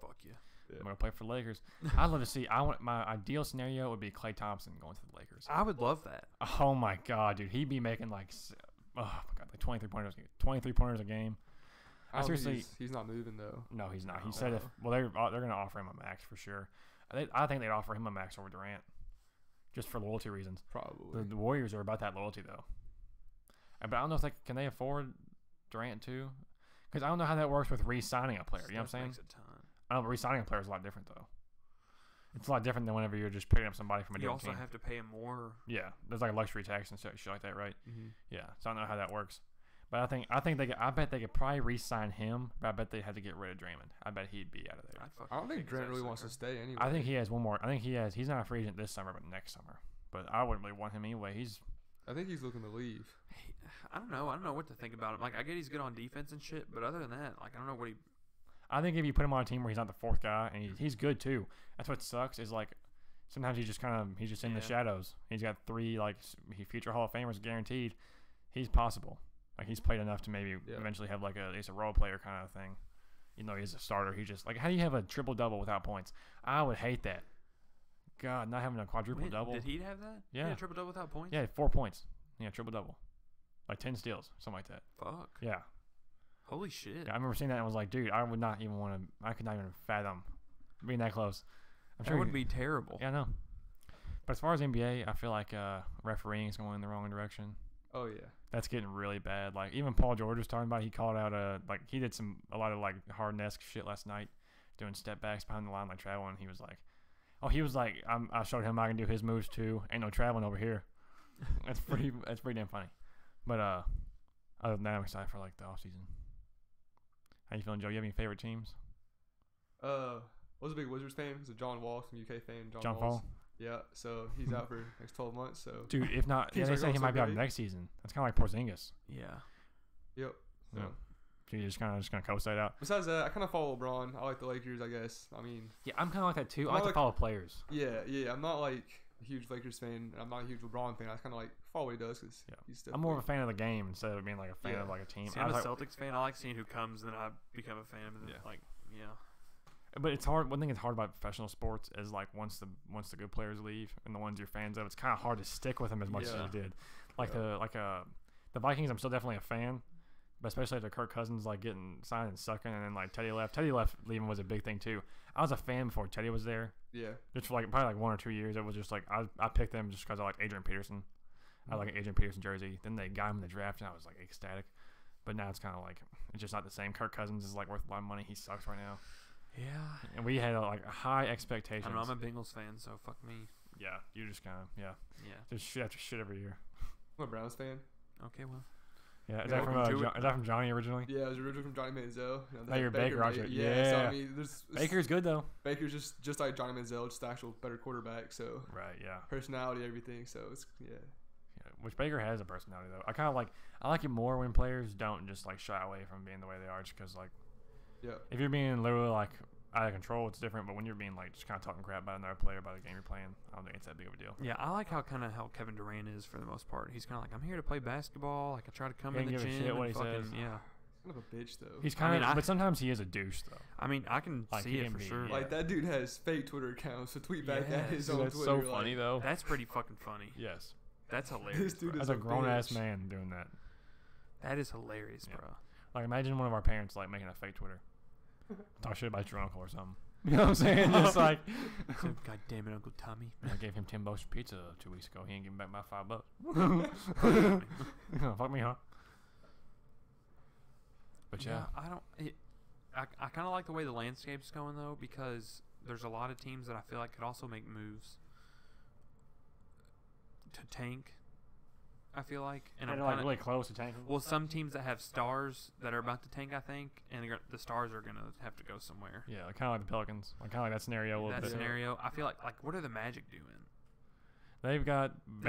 Fuck you. I'm gonna play for the Lakers. I'd love to see. My ideal scenario would be Klay Thompson going to the Lakers. I would love that. Oh my god, dude, he'd be making like, oh my god, like 23 pointers a game. I don't think seriously- he's not moving though. No, he's not. He No. said they're gonna offer him a max for sure. I think they'd offer him a max over Durant, just for loyalty reasons. Probably. The Warriors are about that loyalty though. But I don't know if can they afford Durant too? Because I don't know how that works with re-signing a player. You know what I'm Steph saying? makes a ton. I know, but re-signing a player is a lot different though. It's a lot different than whenever you're just picking up somebody from a You different also team. have to pay him more. Yeah, there's like a luxury tax and shit like that, right? Mm-hmm. Yeah, so I don't know how that works. But I bet they could probably re-sign him. But I bet they had to get rid of Draymond. I bet he'd be out of there. I don't think Grant really wants to stay anyway. I think he has one more. He's not a free agent this summer, but next summer. But I wouldn't really want him anyway. I think he's looking to leave. I don't know. I don't know what to think about him. Like, I get he's good on defense and shit, but other than that, like, I don't know what he. I think if you put him on a team where he's not the fourth guy, and he's good too. That's what sucks. Is like sometimes he's just in the shadows. He's got 3 like future Hall of Famers guaranteed. He's possible. Like he's played enough to maybe eventually have like at least a role player kind of thing. You know, he's a starter. He just like, how do you have a triple double without points? I would hate that. God, not having a quadruple double. Did he have that? Yeah, he had a triple double without points. Yeah, 4 points. Yeah, triple double, like 10 steals, something like that. Fuck. Yeah. Holy shit. Yeah, I remember seeing that and was like, dude, I would not even want to. I could not even fathom being that close. That would be terrible. Yeah, I know. But as far as NBA, I feel like refereeing is going in the wrong direction. Oh yeah, that's getting really bad. Like even Paul George was talking about. He called out like he did a lot of like Harden-esque shit last night, doing step backs behind the line like traveling. He was like, I showed him I can do his moves too. Ain't no traveling over here. That's pretty damn funny. But other than that, I'm excited for like the off season. How you feeling, Joe? You have any favorite teams? Was a big Wizards fan. He's a John Wall, some UK fan. John Wall. Yeah, so he's out for next 12 months. So dude, if not, they say he might be out next season. That's kind of like Porzingis. Yeah. Yep. So. Yeah. So you're just gonna coast that out. Besides that, I kind of follow LeBron. I like the Lakers, I guess. I mean. Yeah, I'm kind of like that too. I like to follow players. Yeah. I'm not like a huge Lakers fan. And I'm not a huge LeBron fan. I kind of like follow what he does because he's. I'm more of a fan of the game instead of being like a fan of like a team. See, I'm a Celtics fan. I like seeing who comes, then I become a fan. And then But it's hard. One thing that's hard about professional sports is like once the good players leave and the ones you're fans of, it's kind of hard to stick with them as much as you did. Like the Vikings, I'm still definitely a fan, but especially after Kirk Cousins like getting signed and sucking, and then like Teddy left. Teddy left leaving was a big thing too. I was a fan before Teddy was there. Yeah. Just for like probably like 1 or 2 years, it was just like I picked them just because I like Adrian Peterson. I like an Adrian Peterson jersey. Then they got him in the draft, and I was like ecstatic. But now it's kind of like it's just not the same. Kirk Cousins is like worth a lot of money. He sucks right now. Yeah. And we had like high expectations. I don't know, I'm a Bengals fan, so fuck me. Yeah, you just kind of Yeah. Just shit after shit every year. I'm a Browns fan. Okay, well. Yeah, is that from Johnny originally? Yeah, it was originally from Johnny Manziel. You're Baker, Roger. Yeah. So I mean, Baker's good though. Baker's just like Johnny Manziel, just actual better quarterback. So right, yeah. Personality, everything. So it's Yeah, which Baker has a personality though. I like it more when players don't just like shy away from being the way they are, just because like. Yeah. If you're being literally like out of control, it's different. But when you're being like just kind of talking crap about another player, about the game you're playing, I don't think it's that big of a deal. Yeah, I like how Kevin Durant is for the most part. He's kind of like, I'm here to play basketball. Like I try to come in the gym. Shit what he fucking, says. Yeah. Kind of a bitch though. He's kind of, but sometimes he is a douche though. I mean, I can see it for sure. Yeah. Like that dude has fake Twitter accounts to tweet back at his own that's Twitter. That's so funny though. That's pretty fucking funny. Yes. That's hilarious. This dude as a grown ass man doing that. That is hilarious, bro. Like imagine one of our parents like making a fake Twitter. Talk shit about your uncle or something. You know what I'm saying? Just like, God damn it, Uncle Tommy. I gave him $10 for pizza 2 weeks ago. He ain't giving back my $5. Fuck me, huh? But yeah. I kind of like the way the landscape's going though, because there's a lot of teams that I feel like could also make moves to tank. I feel like, and they're like really close to tanking. Well, some teams that have stars that are about to tank, I think, and the stars are gonna have to go somewhere. Yeah, kind of like the Pelicans, kind of like that scenario. I feel like what are the Magic doing? They've got Bamba.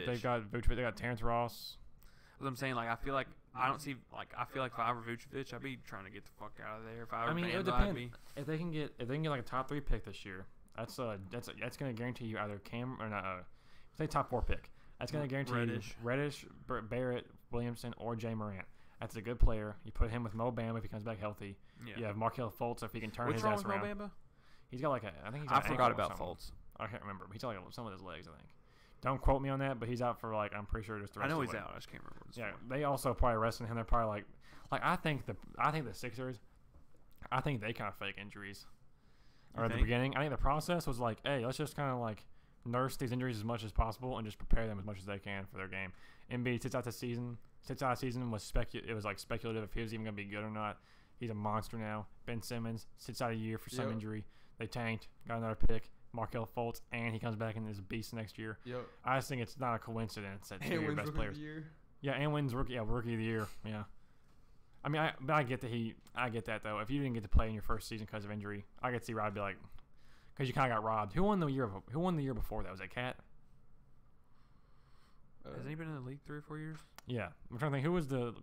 They've got Vucevic. They got Terrence Ross. What I'm saying, like, I feel like I don't see like I feel like if I were Vucevic, I'd be trying to get the fuck out of there. If I were it would depend. If they can get like a top 3 pick this year, that's gonna guarantee you either Cam or not. Say top 4 pick. That's going to guarantee Reddish, Barrett, Williamson, or Jay Morant. That's a good player. You put him with Mo Bamba if he comes back healthy. Yeah. You have Markelle Fultz if he can turn his ass around. What's wrong with Mo Bamba? He's got I forgot about Fultz. I can't remember. But he's got some of his legs, I think. Don't quote me on that, but he's out for I'm pretty sure just the rest of the way. I know he's out. I just can't remember what it's for. They also probably resting him. They're probably I think the Sixers, I think they kind of fake injuries. Or at the beginning, I think the process was hey, let's just kind of nurse these injuries as much as possible and just prepare them as much as they can for their game. Embiid sits out the season. It was speculative if he was even going to be good or not. He's a monster now. Ben Simmons sits out a year for some injury. They tanked, got another pick. Markelle Fultz, and he comes back and is a beast next year. Yep. I just think it's not a coincidence that two of your best players. Yeah, and wins rookie of the year. Yeah. I mean, but I get that though. If you didn't get to play in your first season because of injury, I could see Rod be like, because you kind of got robbed. Who won the year before that? Was it Cat? Has he been in the league 3 or 4 years? Yeah, I'm trying to think. Who was the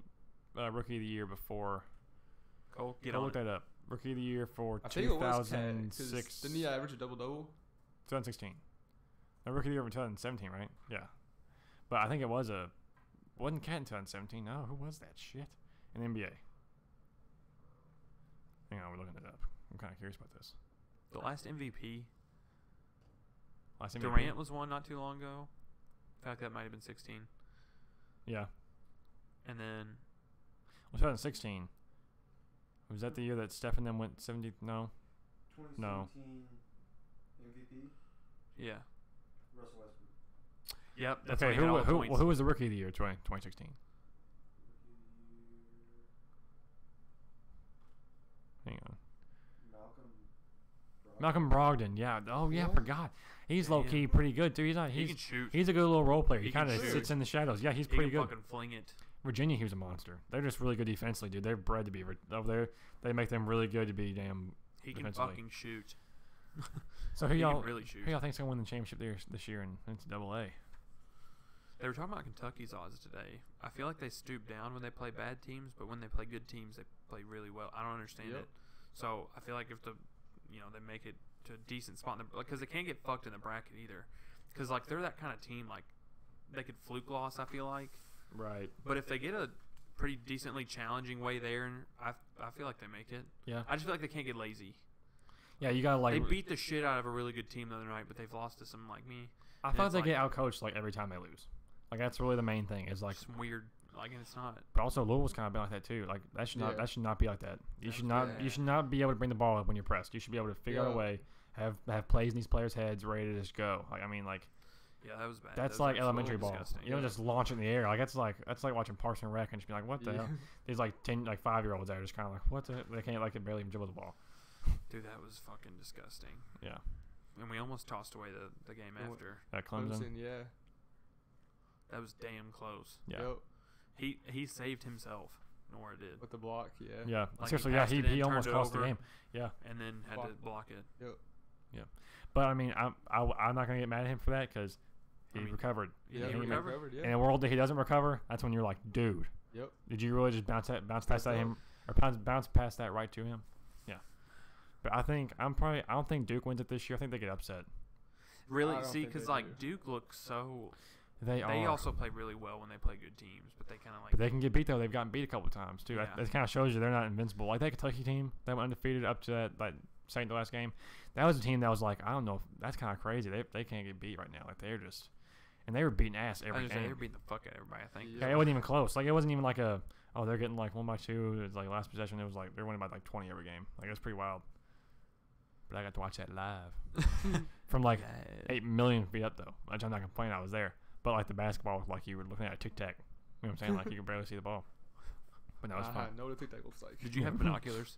rookie of the year before? Cole, Go look that up. Rookie of the year for I think it was Cat, 2006. didn't he average a double-double? 2016. No, rookie of the year for 2017, right? Yeah. But I think it wasn't Cat in 2017. No, who was that shit in the NBA? Hang on, we're looking it up. I'm kind of curious about this. The last MVP. Last MVP. Durant was one not too long ago. In fact, that might have been 16. Yeah. And then. Well, 2016. Was that the year that Steph and them went 70? No. 2017 MVP. Yeah. Russell Westbrook. Yep. That's Okay. Who was the rookie of the year? 2016. Hang on. Malcolm Brogdon. Yeah. Oh yeah, I forgot. He's low key pretty good too. He can shoot. He's a good little role player. He He kind of can sits shoot. in the shadows. Yeah, he's He pretty can good. fucking fling it. Virginia, he was a monster. They're just really good defensively, dude. They're bred to be over there. They make them really good to be damn. He can defensively. fucking shoot. So He can really shoot. who y'all think's gonna win the championship this year in NCAA? They were talking about Kentucky's odds today. I feel like they stoop down when they play bad teams, but when they play good teams, they play really well. I don't understand Yep. it. So I feel like if they make it to a decent spot, because they can't get fucked in the bracket either. Because like they're that kind of team, like they could fluke loss. I feel like, Right. but if they get a pretty decently challenging way there, I feel like they make it. Yeah. I just feel like they can't get lazy. Yeah, you gotta like. They beat the shit out of a really good team the other night, but they've lost to someone like me. I and thought it's they like- get outcoached like every time they lose. Like that's really the main thing. Is like, Some weird, like, and it's not. but also Louisville's kind of been like that too. Like that should not be like that. You should not be able to bring the ball up when you're pressed. You should be able to figure out a way, have plays in these players' heads ready to just go. Like I mean like. Yeah, that was bad. That's That was like elementary ball. disgusting. You don't just launch it in the air. Like that's like watching Parks and Rec and just be like, what the hell? These like 5-year-olds there just kind of like, what the? They can't like barely even dribble the ball. Dude, that was fucking disgusting. Yeah. And we almost tossed away the game Yeah. after. That Clemson. Yeah. That was damn close. Yeah. Yep. He saved himself. Nora did. With the block, yeah. Yeah. Like, Seriously, he yeah. passed it He in, almost turned it cost the over. game. Yeah. And then had to block it. Yep. But I mean, I'm not gonna get mad at him for that because he recovered. Yeah, he he recovered. recovered, yeah. In a world that he doesn't recover, that's when you're like, dude, Yep. did you really just bounce past that him or bounce past that right to him? Yeah. But I don't think Duke wins it this year. I think they get upset. Really? I don't See, think because they like do. Duke looks so. They are. also play really well when they play good teams, but they kind of like. But they can get beat though. They've gotten beat a couple times too. Yeah. That kind of shows you they're not invincible. Like that Kentucky team that went undefeated up to that second to last game. That was a team that was like, I don't know. That's kind of crazy. They can't get beat right now. Like they're just, and they were beating ass I every was gonna say, they game. were beating the fuck out of everybody. I think. Yeah. Yeah, it wasn't even close. Like it wasn't even like they're getting like 1-2. It was like last possession. It was like they're winning by like 20 every game. Like it was pretty wild. But I got to watch that live from like 8 million feet up though. Which I'm not complaining. I was there. But like the basketball was like you were looking at a tic tac. You know what I'm saying? Like you could barely see the ball. But no, it's fun. I know what a tic-tac looks like. Did you have binoculars?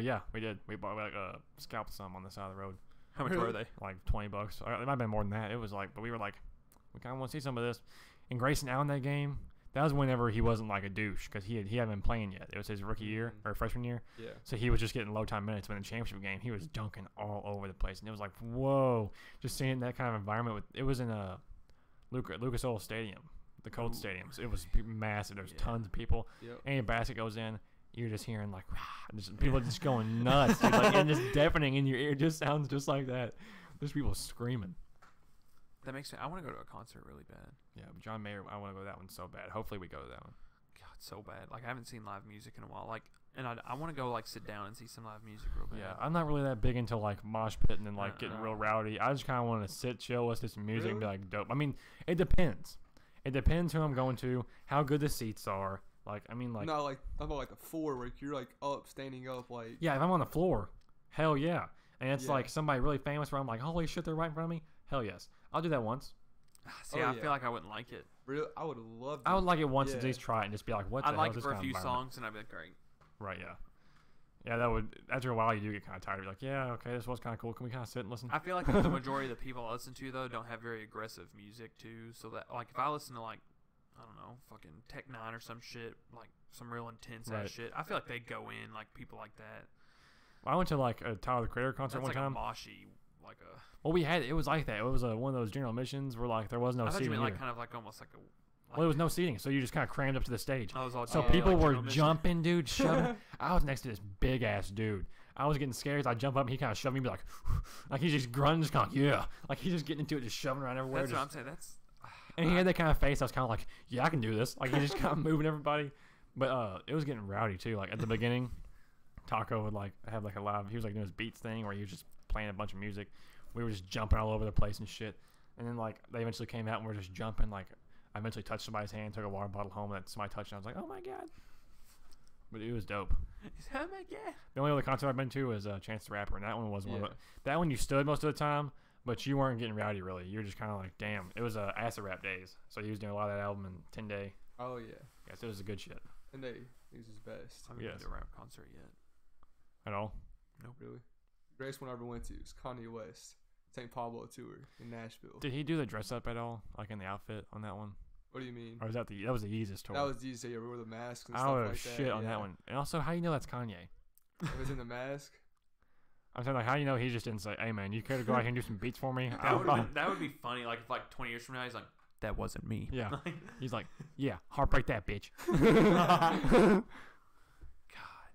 Yeah, we did. We bought like scalped some on the side of the road. How much were they? Like $20. It might have been more than that. It was like, but we were like, we kind of want to see some of this. And Grayson Allen that game, that was whenever he wasn't like a douche because he hadn't been playing yet. It was his rookie year or freshman year. Yeah. So he was just getting low time minutes. But in the championship game, he was dunking all over the place, and it was like, whoa! Just seeing that kind of environment. It was in a Lucas Oil Stadium, the Colts Stadium. So it was massive. There's tons of people. Yep. Any basket goes in, you're just hearing like, people just going nuts, dude, like, and just deafening in your ear. It just sounds just like that. There's people screaming. That makes me. I want to go to a concert really bad. Yeah, but John Mayer, I want to go to that one so bad. Hopefully we go to that one. God, so bad. Like I haven't seen live music in a while. Like, and I want to go like sit down and see some live music real bad. Yeah, I'm not really that big into like mosh pitting and like getting real rowdy. I just kind of want to sit, chill, listen to some music, and be like dope. I mean, it depends. It depends who I'm going to, how good the seats are. Like, I mean, like, not like I'm about like the floor where you're like up, standing up, like. yeah, if I'm on the floor, hell yeah. And it's Yeah. like somebody really famous where I'm like, holy shit, they're right in front of me. Hell yes, I'll do that once. See, Oh, I yeah. feel like I wouldn't like it. Really, I would love. I would like it once Yeah. at least try it and just be like, what the I'd hell like is it this for a kind of few environment? songs, and I'd be like, great. Right, yeah. Yeah, that would, after a while, you do get kind of tired. You're like, yeah, okay, this was kind of cool. Can we kind of sit and listen? I feel like the majority of the people I listen to though don't have very aggressive music too. So that like if I listen to like I don't know, fucking Tech 9 or some shit, like some real intense Right. ass shit. I feel like they go in like people like that. I went to like a Tyler the Creator concert That's one like time. a moshy, like a. Well, it was like that. It was one of those general admissions where like there was no I thought you seating. meant like either. kind of like almost like a. Well, there was no seating, so you just kind of crammed up to the stage. I was all So Oh, people like were general admission. jumping, dude, shoving. I was next to this big ass dude. I was getting scared. I jump up, and he kind of shoved me, be like he's just grunting, just kind of yeah, like he's just getting into it, just shoving around everywhere. That's what I'm just- saying. That's. and he had that kind of face. I was kind of like, yeah, I can do this. Like he just kind of moving everybody. But it was getting rowdy too. Like at the beginning, Taco would like have like a live. He was like doing his beats thing where he was just playing a bunch of music. We were just jumping all over the place and shit. And then like they eventually came out and we are just jumping. Like I eventually touched somebody's hand, took a water bottle home, and somebody touched it. I was like, oh my god. But it was dope. Oh my god. The only other concert I've been to was Chance the Rapper, and that one was one. Yeah. That one you stood most of the time, but you weren't getting rowdy really. You were just kind of like, damn. It was Acid Rap days, so he was doing a lot of that album in 10 Day. Oh yeah, Yes, it was a good shit. and he's his best. I haven't Yes. been to a rap concert yet. At all. Really, greatest one I ever went to is Kanye West St. Pablo tour in Nashville. Did he do the dress up at all, like in the outfit on that one, What do you mean? or was that was the Yeezus tour? That was DJ. You wore the mask and I stuff don't know like shit that. on yeah. that one. And also, how do you know that's Kanye? It was in the mask. I'm saying like, how do you know he just didn't say, "Hey man, you care to go out here and do some beats for me?" That would be funny. Like if like 20 years from now, he's like, that wasn't me. Yeah. He's like, "Yeah, heartbreak that bitch." God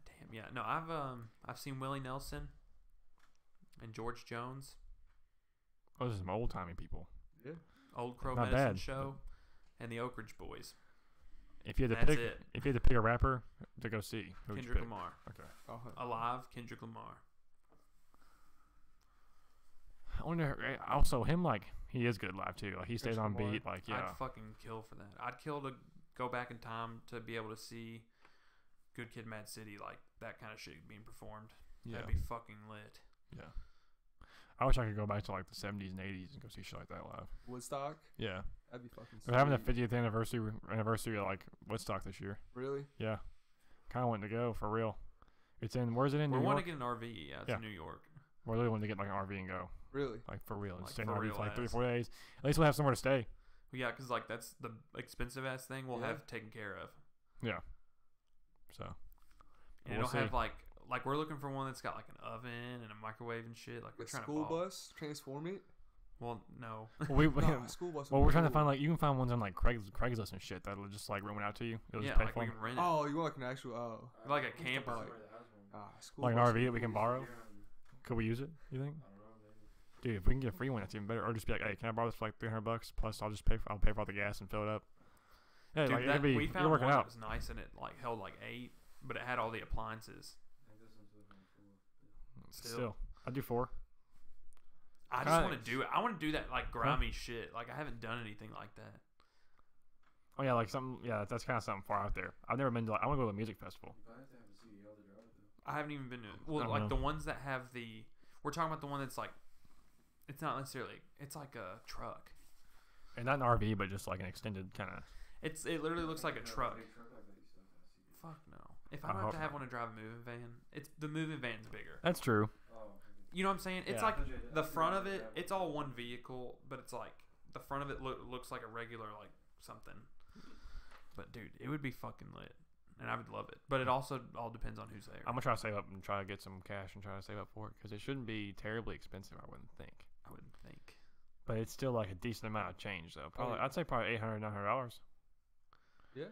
damn. Yeah. No, I've seen Willie Nelson and George Jones, Those are some old timey people. Yeah. Old Crow Not Medicine bad. Show, and the Oak Ridge Boys. If you had to That's pick, it. if you had to pick a rapper to go see, who would you Kendrick pick? Lamar. Okay. Oh, Alive, Kendrick Lamar. I wonder. Also, him like he is good live too. Like he stays Kendrick on Lamar. beat. Like yeah. I'd fucking kill for that. I'd kill to go back in time to be able to see Good Kid, Mad City, like that kind of shit being performed. Yeah. That'd be fucking lit. Yeah. I wish I could go back to like the 70s and 80s and go see shit like that live. Woodstock. Yeah. That'd be fucking. They're having the sweet. 50th anniversary of like Woodstock this year. Really? Yeah. Kind of wanting to go for real. It's in, where's it in? We New want York? to get an RV. Yeah, it's Yeah. in New York. We're really wanting to get like an RV and go. Really? Like for real. Like, Stay in for an RV real for like 3 or ass. 4 days. At least we'll have somewhere to stay. Well, yeah, because like that's the expensive ass thing we'll Yeah. have taken care of, Yeah. So. and We'll it'll have see. like we're looking for one that's got like an oven and a microwave and shit. Like we're Like trying school to. bus transform it. Well, no. Well, we, Nah, school bus. well, would we're be trying to cool. find like you can find ones on like Craigslist and shit that'll just like rent one out to you. It'll Yeah, just pay like for we 'em. can rent it. Oh, you want like an actual? Oh. Like a What's the camper. bike? School Like an bus RV would that we be can cool. borrow. Could we use it? You think? Dude, if we can get a free one, that's even better. Or just be like, hey, can I borrow this for like $300 plus? I'll just pay for all the gas and fill it up. Yeah, Dude, like, it that, could be, we you're found one working that out. was nice and it like held like 8, but it had all the appliances. Still, I do 4. I just Kinda- want to do it. I want to do that like grimy shit. Like I haven't done anything like that. Oh yeah, like something. Yeah, that's kind of something far out there. I've never been to. Like, I want to go to a music festival. I haven't even been to. I Well, don't like know. the ones that have the. We're talking about the one that's like. It's not necessarily. It's like a truck. And not an RV, but just like an extended kind of. It literally looks like a truck. Fuck no. If I I don't have to hope have not. one to drive a moving van, it's the moving van's bigger. That's true. You know what I'm saying? It's Yeah. like the front of it. It's all one vehicle, but it's like the front of it looks like a regular like something. But dude, it would be fucking lit, and I would love it. But it also all depends on who's there. I'm gonna try to save up and try to get some cash and try to save up for it because it shouldn't be terribly expensive. I wouldn't think. I wouldn't think. But it's still like a decent amount of change though. Probably, yeah. I'd say probably $800, $900. Yeah.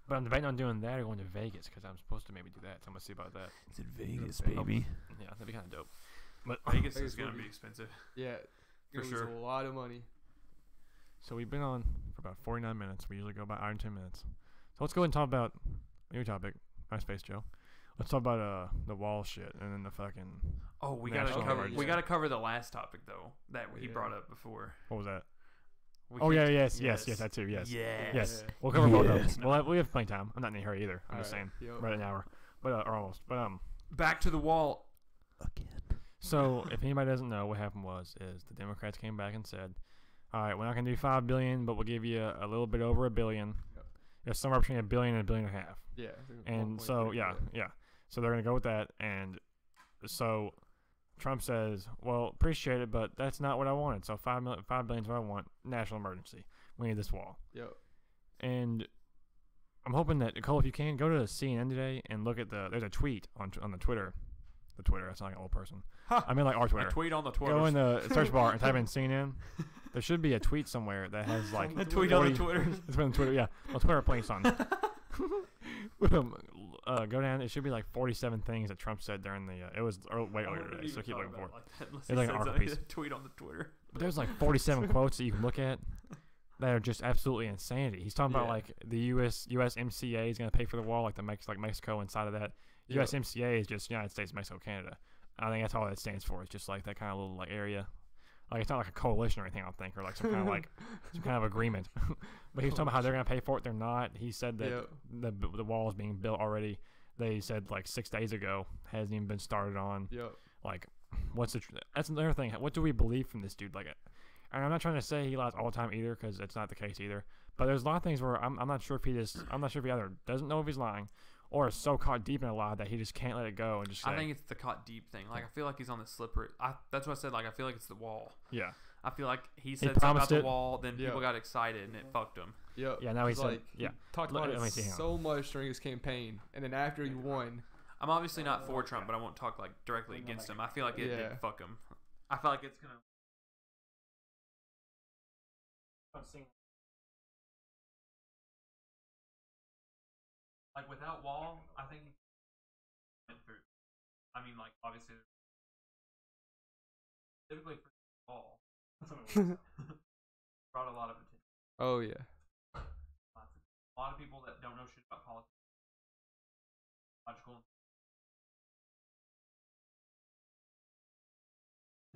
But I'm debating on doing that or going to Vegas because I'm supposed to maybe do that. So I'm gonna see about that. It's in Vegas, baby. baby. Yeah, that'd be kind of dope. But Vegas Vegas is gonna would be be- expensive. Yeah. For It was sure. a lot of money. so we've been on for about 49 minutes. We usually go about hour and 10 minutes. So let's go ahead and talk about a new topic. Nice face, Joe. Let's talk about the wall shit and then the fucking Oh, we National gotta cover. emergency. We gotta cover the last topic though that he Yeah. brought up before. what was that? We Oh can't- yeah, yes, that too. Yes, Yes. yes. Yeah. We'll cover both of Yes. them. We have plenty of time. I'm not in any hurry either. I'm just saying, Yep. right an hour, but or almost. But Back to the wall. Again. So if anybody doesn't know, what happened is the Democrats came back and said, "All right, we're not gonna do $5 billion, but we'll give you a little bit over $1 billion. Yep. It's somewhere between $1 billion and $1.5 billion." Yeah. And so yeah. So they're gonna go with that, and so Trump says, "Well, appreciate it, but that's not what I wanted. So $5 billion is what I want. National emergency. We need this wall." Yep. And I'm hoping that Cole, if you can, go to CNN today and look at there's a tweet on the Twitter. The Twitter. That's not like an old person. I mean like our Twitter. A tweet on the Twitter. Go in the search bar and type in CNN. There should be a tweet somewhere that has like a tweet on the 40 Twitter. It's been on Twitter. Yeah, on Twitter, playing son. Go down. It should be like 47 things that Trump said during the. It was way earlier today, so keep looking for it. It's like an article piece. Tweet on the Twitter. But there's like 47 quotes that you can look at that are just absolutely insanity. He's talking about like the USMCA is going to pay for the wall, like Mexico inside of that. USMCA is just United States, Mexico, Canada. I think that's all that stands for. It's just like that kind of little like area. Like it's not like a coalition or anything, I don't think, or like some kind of agreement. But he was talking about how they're going to pay for it. They're not. He said that the wall is being built already. They said like 6 days ago, hasn't even been started on. Like, that's another thing. What do we believe from this dude? Like, and I'm not trying to say he lies all the time either, because it's not the case either. But there's a lot of things where I'm not sure if he either doesn't know if he's lying, or is so caught deep in a lie that he just can't let it go and just. I think it's the caught deep thing. Like I feel like he's on the slippery. That's what I said. Like I feel like it's the wall. Yeah. I feel like he said something about the wall, then people got excited and it fucked him. Yeah. Now he's like, he talked about it so much during his campaign, and then after he won. I'm obviously not for Trump, but I won't talk like directly against him. I feel like it did fuck him. I feel like it's gonna. Like without Wall, I think he went through. I mean, like obviously, typically for Wall, brought a lot of attention. Oh yeah. A lot of people that don't know shit about politics. Logical.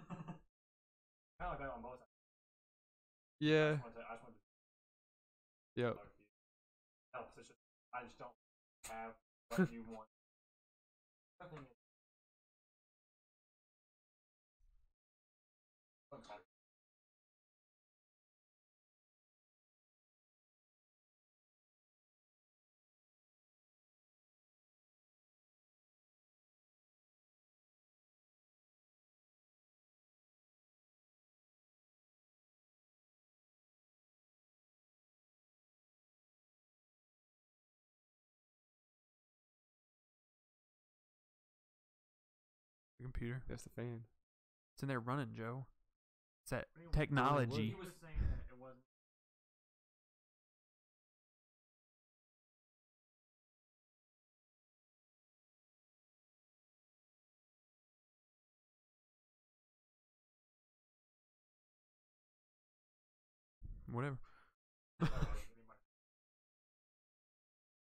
Kind of like that on both sides. Yeah. I just want to. Yep. I just don't have what you want. Nothing. Computer. That's the fan. It's in there running, Joe. It's that technology. He was saying that it wasn't. Whatever.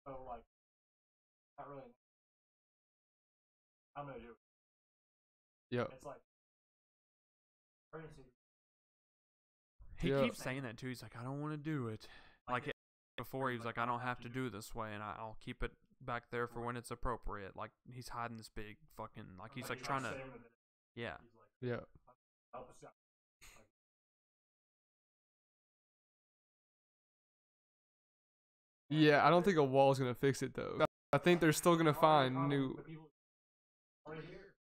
So like, not really. I'm gonna do it. Yep. It's like He keeps saying that too. He's like, I don't want to do it. Like before, he was like, I don't have to do it this way, and I'll keep it back there for when it's appropriate. Like he's hiding this big fucking like he's like trying to. Yeah. Yeah. Yeah, I don't think a wall's gonna fix it though. I think they're still gonna find new.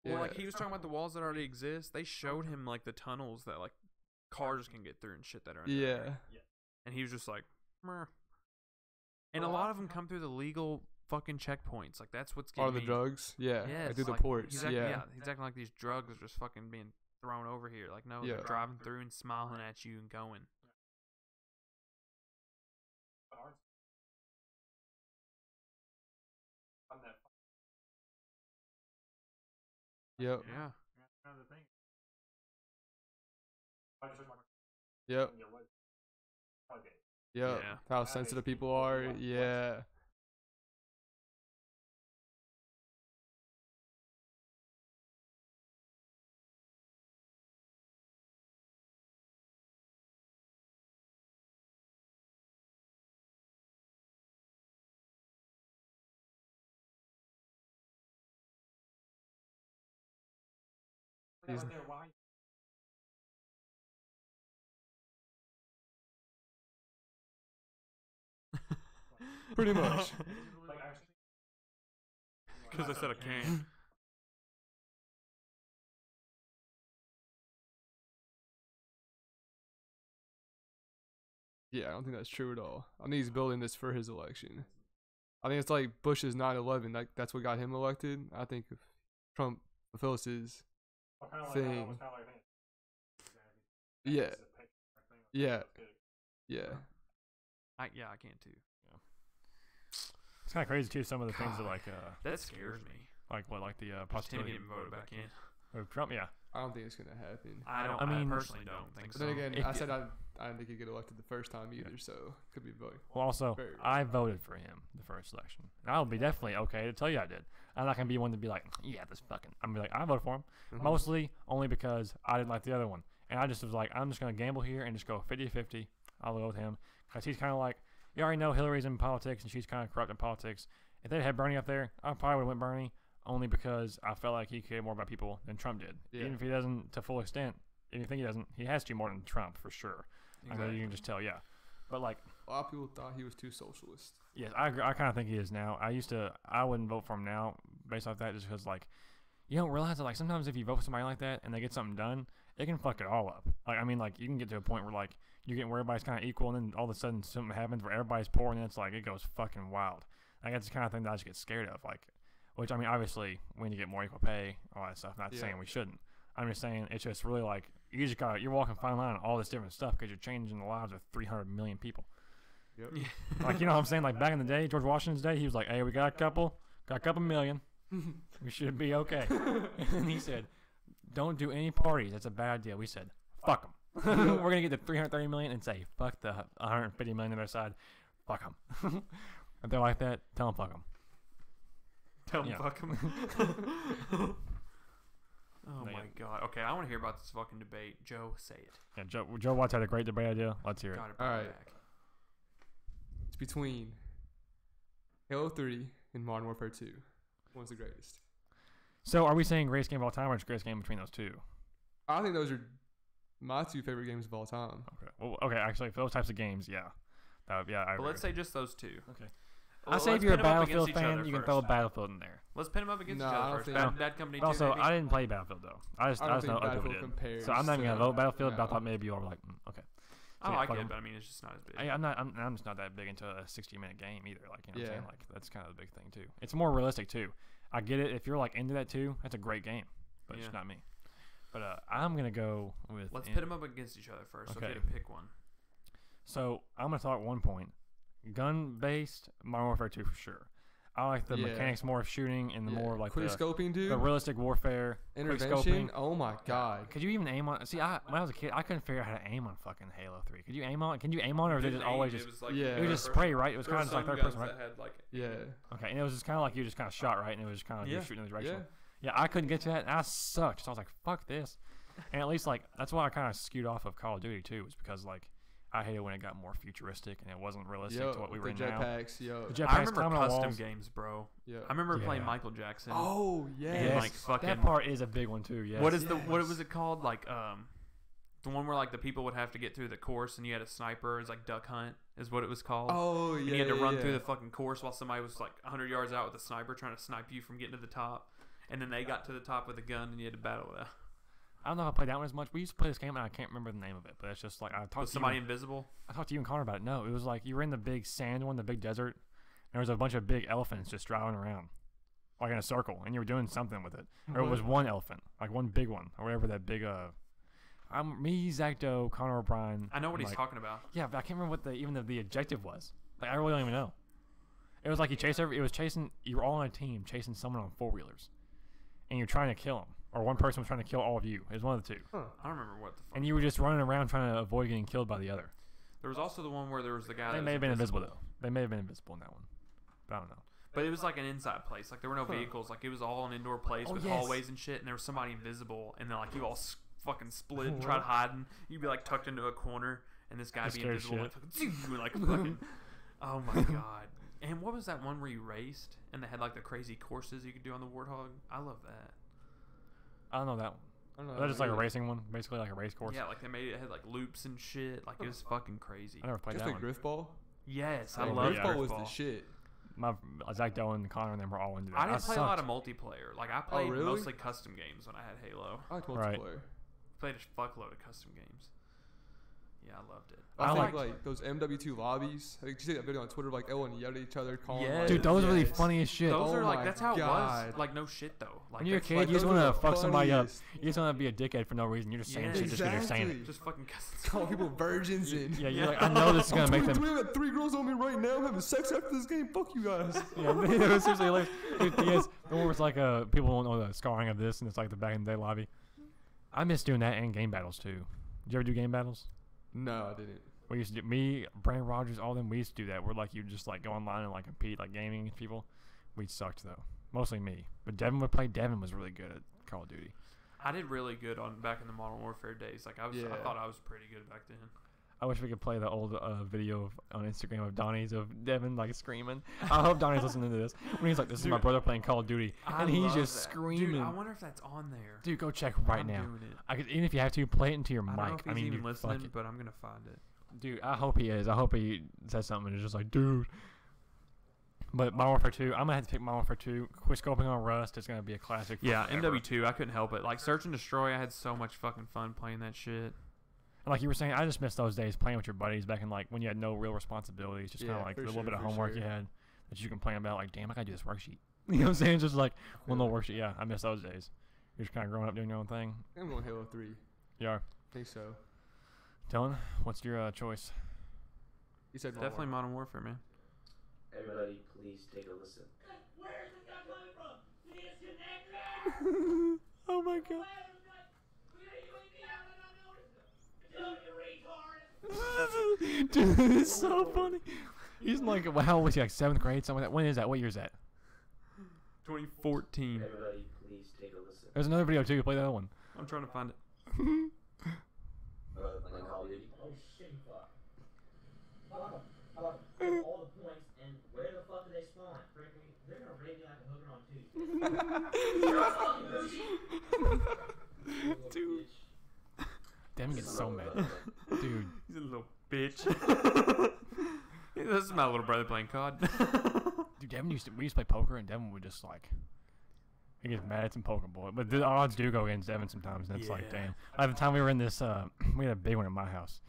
Well, like he was talking about the walls that already exist. They showed him like the tunnels that like cars can get through and shit that are. There. And he was just like, meh. And a lot of them come through the legal fucking checkpoints. Like that's what's getting the drugs. Yeah. Yeah. Through the like, ports. He's acting like these drugs are just fucking being thrown over here. Like no, they're driving through and smiling at you and going. Yep. Yeah. Yep. Yep. Yeah. How sensitive people are. Yeah. He's, pretty much. Because I said I can't. Yeah, I don't think that's true at all. I think he's building this for his election. I think it's like Bush's 9/11. Like that's what got him elected. I think if Trump fulfills his thing, yeah, yeah, yeah. I can't too. It's kind of crazy too. Some of the things that like That scares me. like the Just him possibility getting voted back in. of Trump. Yeah, I don't think it's gonna happen. I mean, personally don't think But so. then again, If I you- said I didn't think he'd get elected the first time either, so could be voting. well, also Very I voted for him the first election. And I'll be definitely okay to tell you I did. I'm not gonna be one to be like, yeah, this fucking. I'm gonna be like, I voted for him. Mhm. Mostly only because I didn't like the other one. And I just was like, I'm just going to gamble here and just go 50-50. I'll go with him. Because he's kind of like, you already know Hillary's in politics and she's kind of corrupt in politics. If they had Bernie up there, I probably would have went Bernie only because I felt like he cared more about people than Trump did. Yeah. Even if he doesn't to full extent. If you think he doesn't, he has to more than Trump for sure. I know you can just tell, yeah. But like, A lot of people thought he was too socialist. yes, I kind of think he is now. I wouldn't vote for him now based off that just because like, you don't realize that like sometimes if you vote for somebody like that and they get something done, it can fuck it all up. Like, I mean, like, you can get to a point where, like, you're getting where everybody's kind of equal, and then all of a sudden something happens where everybody's poor, and then it's like, it goes fucking wild. Like, that's the kind of thing that I just get scared of. Like, which, I mean, obviously, we need to get more equal pay, all that stuff. Not Yeah. saying we shouldn't. I'm just saying it's just really like, you're walking a fine line on all this different stuff because you're changing the lives of 300 million people. Yep. Like, you know what I'm saying? Like, back in the day, George Washington's day, he was like, hey, we got a couple million. We should be okay. And he said, don't do any parties. That's a bad idea. We said, fuck them. We're going to get to 330 million and say, fuck the 150 million on their side. Fuck them. If they're like that, tell them fuck them. Tell him Yeah. fuck him. Oh No, my yeah. god. Okay, I want to hear about this fucking debate. Joe, say it. Yeah, Joe Watts had a great debate idea. Let's hear it. Got it. Bring All it right. back. It's between Halo 3 and Modern Warfare 2. One's the greatest. So are we saying greatest game of all time or just greatest game between those two? I think those are my two favorite games of all time. Okay. Well, okay, actually, for those types of games, yeah. Yeah, I But agree. let's say just those two. Okay. Well, I say let's if you're a pin 'em up Battlefield against each other fan, you can first. throw a Battlefield in there. Let's pin them up against No, each I other don't first. think- Bad Company But 2, also, maybe? I didn't play Battlefield though. I just I know don't other think people Battlefield did. compares. So I'm not even gonna vote Battlefield, but I No. thought maybe you all were like, okay. I yeah, like fuck it, 'em. but I mean, it's just not as big. I'm just not that big into a 60-minute game either. Like, you know what I'm Yeah. saying? Like, that's kind of the big thing too. It's more realistic too. I get it. If you're like into that too, that's a great game, but it's Yeah. not me. But I'm gonna go with. Let's pit them up against each other first. Okay. Okay, to pick one. So I'm gonna talk 1 point. Gun-based Modern Warfare 2 for sure. I like the Yeah. mechanics more of shooting and the Yeah. more like quick the scoping, dude. realistic warfare. quick Intervention. scoping. Oh my god. Could you even aim on? See, when I was a kid, I couldn't figure out how to aim on fucking Halo 3. Could you aim on? Can you aim on, or was it just always just? Yeah. It was just spray, right? It was There kind of were just like some third guns person, right? that had like Yeah. Okay, and it was just kind of like you just kind of shot, right? And it was just kind of like you Yeah. were shooting in the direction. Yeah. Yeah, I couldn't get to that, and I sucked. So I was like, "Fuck this!" And at least like that's why I kind of skewed off of Call of Duty too, was because like I hated when it got more futuristic and it wasn't realistic Yo, to what we the were in now. jetpacks. Yo. The jetpacks I remember climbing on custom walls. games, bro. Yo. I remember playing Yeah. Michael Jackson. Oh yeah. And, Yes, like, fucking- that part is a big one too. Yes. What is what Yes. was it called? Like the one where like the people would have to get through the course and you had a sniper. It's like Duck Hunt is what it was called. Oh yeah. And you had to yeah, run yeah. through the fucking course while somebody was like 100 yards out with a sniper trying to snipe you from getting to the top. And then they got to the top with a gun and you had to battle it out. I don't know if I played that one as much. We used to play this game and I can't remember the name of it, but it's just like I Was talked to somebody you. invisible? I talked to you and Connor about it. No, it was like you were in the big sand one, the big desert, and there was a bunch of big elephants just driving around, like in a circle, and you were doing something with it. Or it was one elephant, like one big one, or whatever that big me, Zach Doe, Connor O'Brien. I know what he's like- talking about. Yeah, but I can't remember what the objective was. Like I really don't even know. It was like it was chasing. You were all on a team chasing someone on 4-wheelers, and you're trying to kill them, or one person was trying to kill all of you. It was one of the two, Huh. I don't remember what the fuck. and you were just running around trying to avoid getting killed by the other. There was also the one where there was the guy. They that may was have been invisible though. They may have been invisible in that one, but I don't know. But it was like an inside place. Like there were no Huh. vehicles. Like it was all an indoor place Oh, with yes. hallways and shit. And there was somebody invisible. And then like you all fucking split and tried hiding. You'd be like tucked into a corner, and this guy That's be scary invisible. And shit. fucking, like fucking. Oh my god. And what was that one where you raced and they had like the crazy courses you could do on the Warthog? I love that. I don't know that one. I don't know. Was that just like a either. racing one, basically like a race course? Yeah, like they made it had like loops and shit. Like it was fucking crazy. I never played Just that like one. Griffball. Yes, I Yeah, love yeah. Griffball was the Griffball. shit. My Zach Doe and Connor and them were all into that. I didn't play a lot sucked. of multiplayer. Like I played really? mostly custom games when I had Halo. I like Right. multiplayer. Played a fuckload of custom games. Yeah, I loved it. I I think like those MW2 lobbies. I think you see that video on Twitter, like everyone yelled at each other, calling. Yes. Like, Dude, those are really yes. funny as shit. Those Oh are like my that's how it God. was. Like no shit though. Like When you're a that's kid, like, you just those want are to the fuck somebody up. funniest. You just want to be a dickhead for no reason. You're just saying shit just because you're saying it. just fucking cussing. Call people virgins and. Yeah, you're like, I know this is gonna make them. 23, I got 3 girls on me right now. I'm having sex after this game. Fuck you guys. Yeah, it was seriously hilarious. Dude, yes, the one where it's like people don't know the scarring of this, and it's like the back in the day lobby. I miss doing that and game battles too. Did you ever do game battles? No, I didn't. We used to do me, Brandon Rogers, all them. We used to do that. We're like you just like go online and like compete like gaming with people. We sucked though, mostly me. But Devin would play. Devin was really good at Call of Duty. I did really good on back in the Modern Warfare days. Like I Yeah. thought I was pretty good back then. I wish we could play the old video on Instagram of Donnie's of Devin like screaming. I hope Donnie's listening to this when he's like, "This is my Dude, brother playing Call of Duty," and he's love just that. screaming. Dude, I wonder if that's on there. Dude, go check right I'm now. doing it. I could, even if you have to, play it into your I mic. don't know if he's mean, even dude, listening, fuck it. but I'm gonna find it. Dude, I hope he is. I hope he says something and it's just like, dude. But Modern Warfare 2, I'm gonna have to pick Modern Warfare 2. Quit scoping on Rust. It's gonna be a classic. Yeah, forever. MW2. I couldn't help it. Like Search and Destroy, I had so much fucking fun playing that shit. And like you were saying, I just miss those days playing with your buddies back in like when you had no real responsibilities, just kind Yeah, of like for the little sure, bit of for homework you sure. had that you complain about. Like, damn, I gotta do this worksheet. You know what I'm saying? Just like one little worksheet. Yeah, I miss those days. You're just kind of growing up doing your own thing. I'm going Halo 3. You are. I think so. Dylan, what's your choice? You said Definitely Modern Warfare, man. Everybody, please take a listen. Where is this guy coming from? Disconnected! Oh my god. Dude, it's so funny. He's like, well, how old was he? Like 7th grade, something like that. When is that? What year is that? 2014. Everybody, please take a listen. There's another video too. Play that one. I'm trying to find it. Like Call of Duty. Oh shit, fuck. How about all the points and where the fuck do they spawn? Frankly, they're gonna rate me like a hooker on two. You're a fucking bitch. Dude. Devin gets so mad. Dude. He's a little bitch. This is my little brother playing COD. Dude, Devin we used to play poker, and Devin would just like, he gets mad at some poker boy. But the odds do go against Devin sometimes, and it's like, Yeah. damn. Like the time we were in this, we had a big one at my house,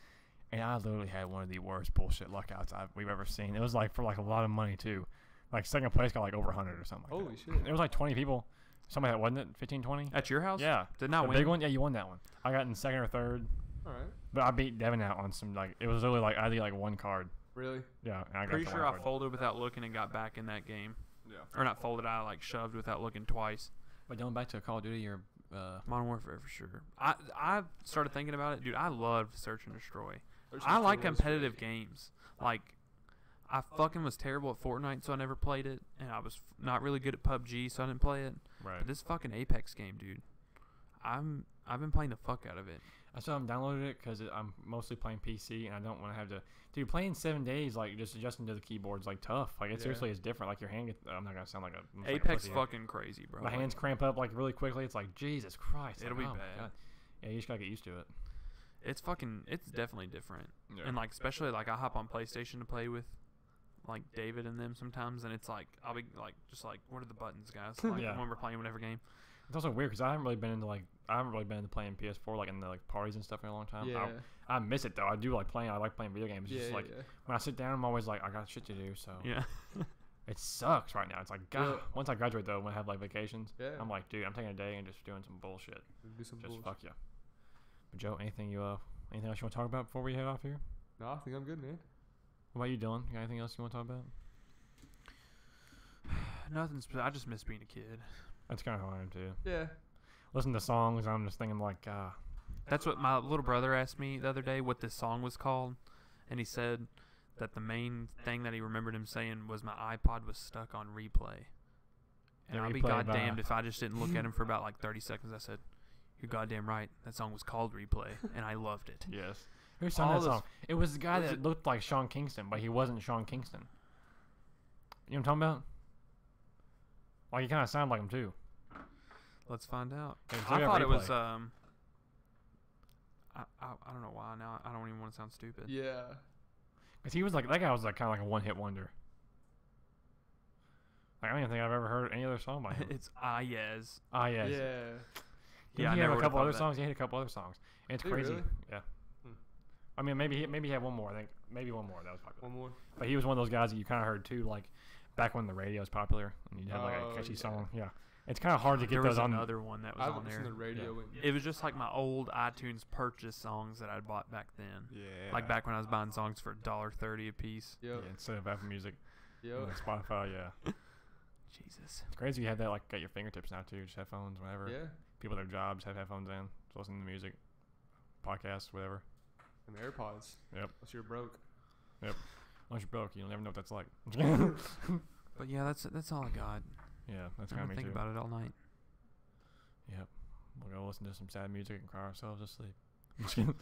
and I literally had one of the worst bullshit luckouts we've ever seen. It was like for like a lot of money too. Like second place got like over 100 or something. Like Holy that. shit. It was like 20 people. Somebody that wasn't it 15, 20? At your house? Yeah. Did not The win. big one? Yeah, you won that one. I got in second or third, Alright. but I beat Devin out on some like, it was literally like I did like one card. Really? Yeah, and I got Pretty the sure one I card. folded without looking and got back in that game. Yeah. Or not folded, I like shoved without looking twice. But going back to Call of Duty, you're Modern Warfare for sure. I started thinking about it, dude. I loved Search and Destroy. There's I some like cool ones. competitive games. Like, I fucking was terrible at Fortnite, so I never played it, and I was not really good at PUBG, so I didn't play it. right. But this fucking Apex game, dude, I've been playing the fuck out of it. I still haven't downloaded it because I'm mostly playing PC and I don't want to have to. Dude, playing 7 days, like just adjusting to the keyboard's like tough. Like it Yeah. seriously is different. Like your hand gets. I'm not gonna sound like a. I'm like a Apex pussy here. fucking crazy, bro. My hands cramp up like really quickly. It's like Jesus Christ. It'll like, be oh my bad. God. Yeah, you just gotta get used to it. It's definitely different. Yeah. And like especially like I hop on PlayStation to play with like David and them sometimes, and it's like I'll be like just like what are the buttons, guys? Like Yeah. when we're playing whatever game. It's also weird because I haven't really been into playing PS4 like in the like parties and stuff in a long time. Yeah. I miss it though. I do like playing. I like playing video games. It's Yeah, just like yeah. when I sit down, I'm always like I got shit to do. So Yeah. it sucks right now. It's like God. Yeah. Once I graduate though, when I have like vacations, Yeah. I'm like, dude, I'm taking a day and just doing some bullshit. Do some Just bullshit. fuck you. But Joe, anything else you want to talk about before we head off here? No, I think I'm good, man. What about you, Dylan? You got anything else you want to talk about? Nothing. I just miss being a kid. That's kind of how I am too. Yeah. Listen to songs, I'm just thinking like, That's what my little brother asked me the other day what this song was called, and he said that the main thing that he remembered him saying was my iPod was stuck on replay. And Yeah, I'll be Replay by- goddamned if I just didn't look at him for about like 30 seconds. I said, "You're goddamn right. That song was called Replay, and I loved it." yes. Who sung All that those- song? It was the guy Was that it- looked like Sean Kingston, but he wasn't Sean Kingston. You know what I'm talking about? Like he kind of sounded like him too. Let's find out. Yeah, I check out thought it was Replay. I don't know why now. I don't even want to sound stupid. Yeah. Cause he was like that guy was like kind of like a one-hit wonder. Like I don't even think I've ever heard any other song by him. It's yes. Ah yes. Yeah. Didn't Yeah, I he never have a would've couple thought other that. songs? He had a couple other songs. And it's Did he crazy. really? Yeah. Hmm. I mean, maybe he had one more. I think maybe one more that was popular. One more. But he was one of those guys that you kind of heard too, like back when the radio was popular and you'd have like Oh, a catchy yeah. song. Yeah, it's kind of hard to get There those was on. another one that was I on haven't listened to there. the radio. Yeah. in- It was just like my old iTunes purchase songs that I bought back then. Yeah. Like back when I was buying songs for $1.30 a piece. Yeah, Yep. instead of Apple Music, Yep. and Spotify. Yeah, Jesus. it's crazy you have that like at your fingertips now too. Just headphones, whatever. Yeah. People at their jobs have headphones in, just listen to music, podcasts, whatever. And AirPods. Yep. Unless you're broke. Unless you're broke, you'll never know what that's like. But yeah, that's all I got. Yeah, that's I'm kind of gonna me think too. about it all night. Yep. We'll go listen to some sad music and cry ourselves to sleep. Just kidding.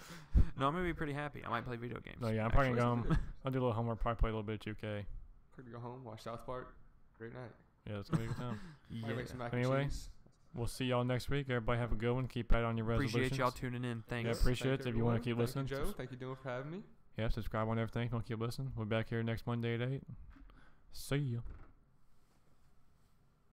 No, I'm gonna be pretty happy. I might play video games. No, yeah, I'm probably actually. gonna go home. I'll do a little homework, probably play a little bit of 2K. Quick to go home, watch South Park. Great night. Yeah, it's gonna be a good time. Might Yeah. make some mac Anyway, and cheese. We'll see y'all next week. Everybody have a good one. Keep at it on your resolutions. Appreciate y'all tuning in. Thanks. Yeah, appreciate Thank it. If you want to keep everyone. listening, Thank you, Joe. Thank you, Dylan, for having me. yeah, subscribe on everything. Don't keep listening. We'll be back here next Monday at 8. See ya.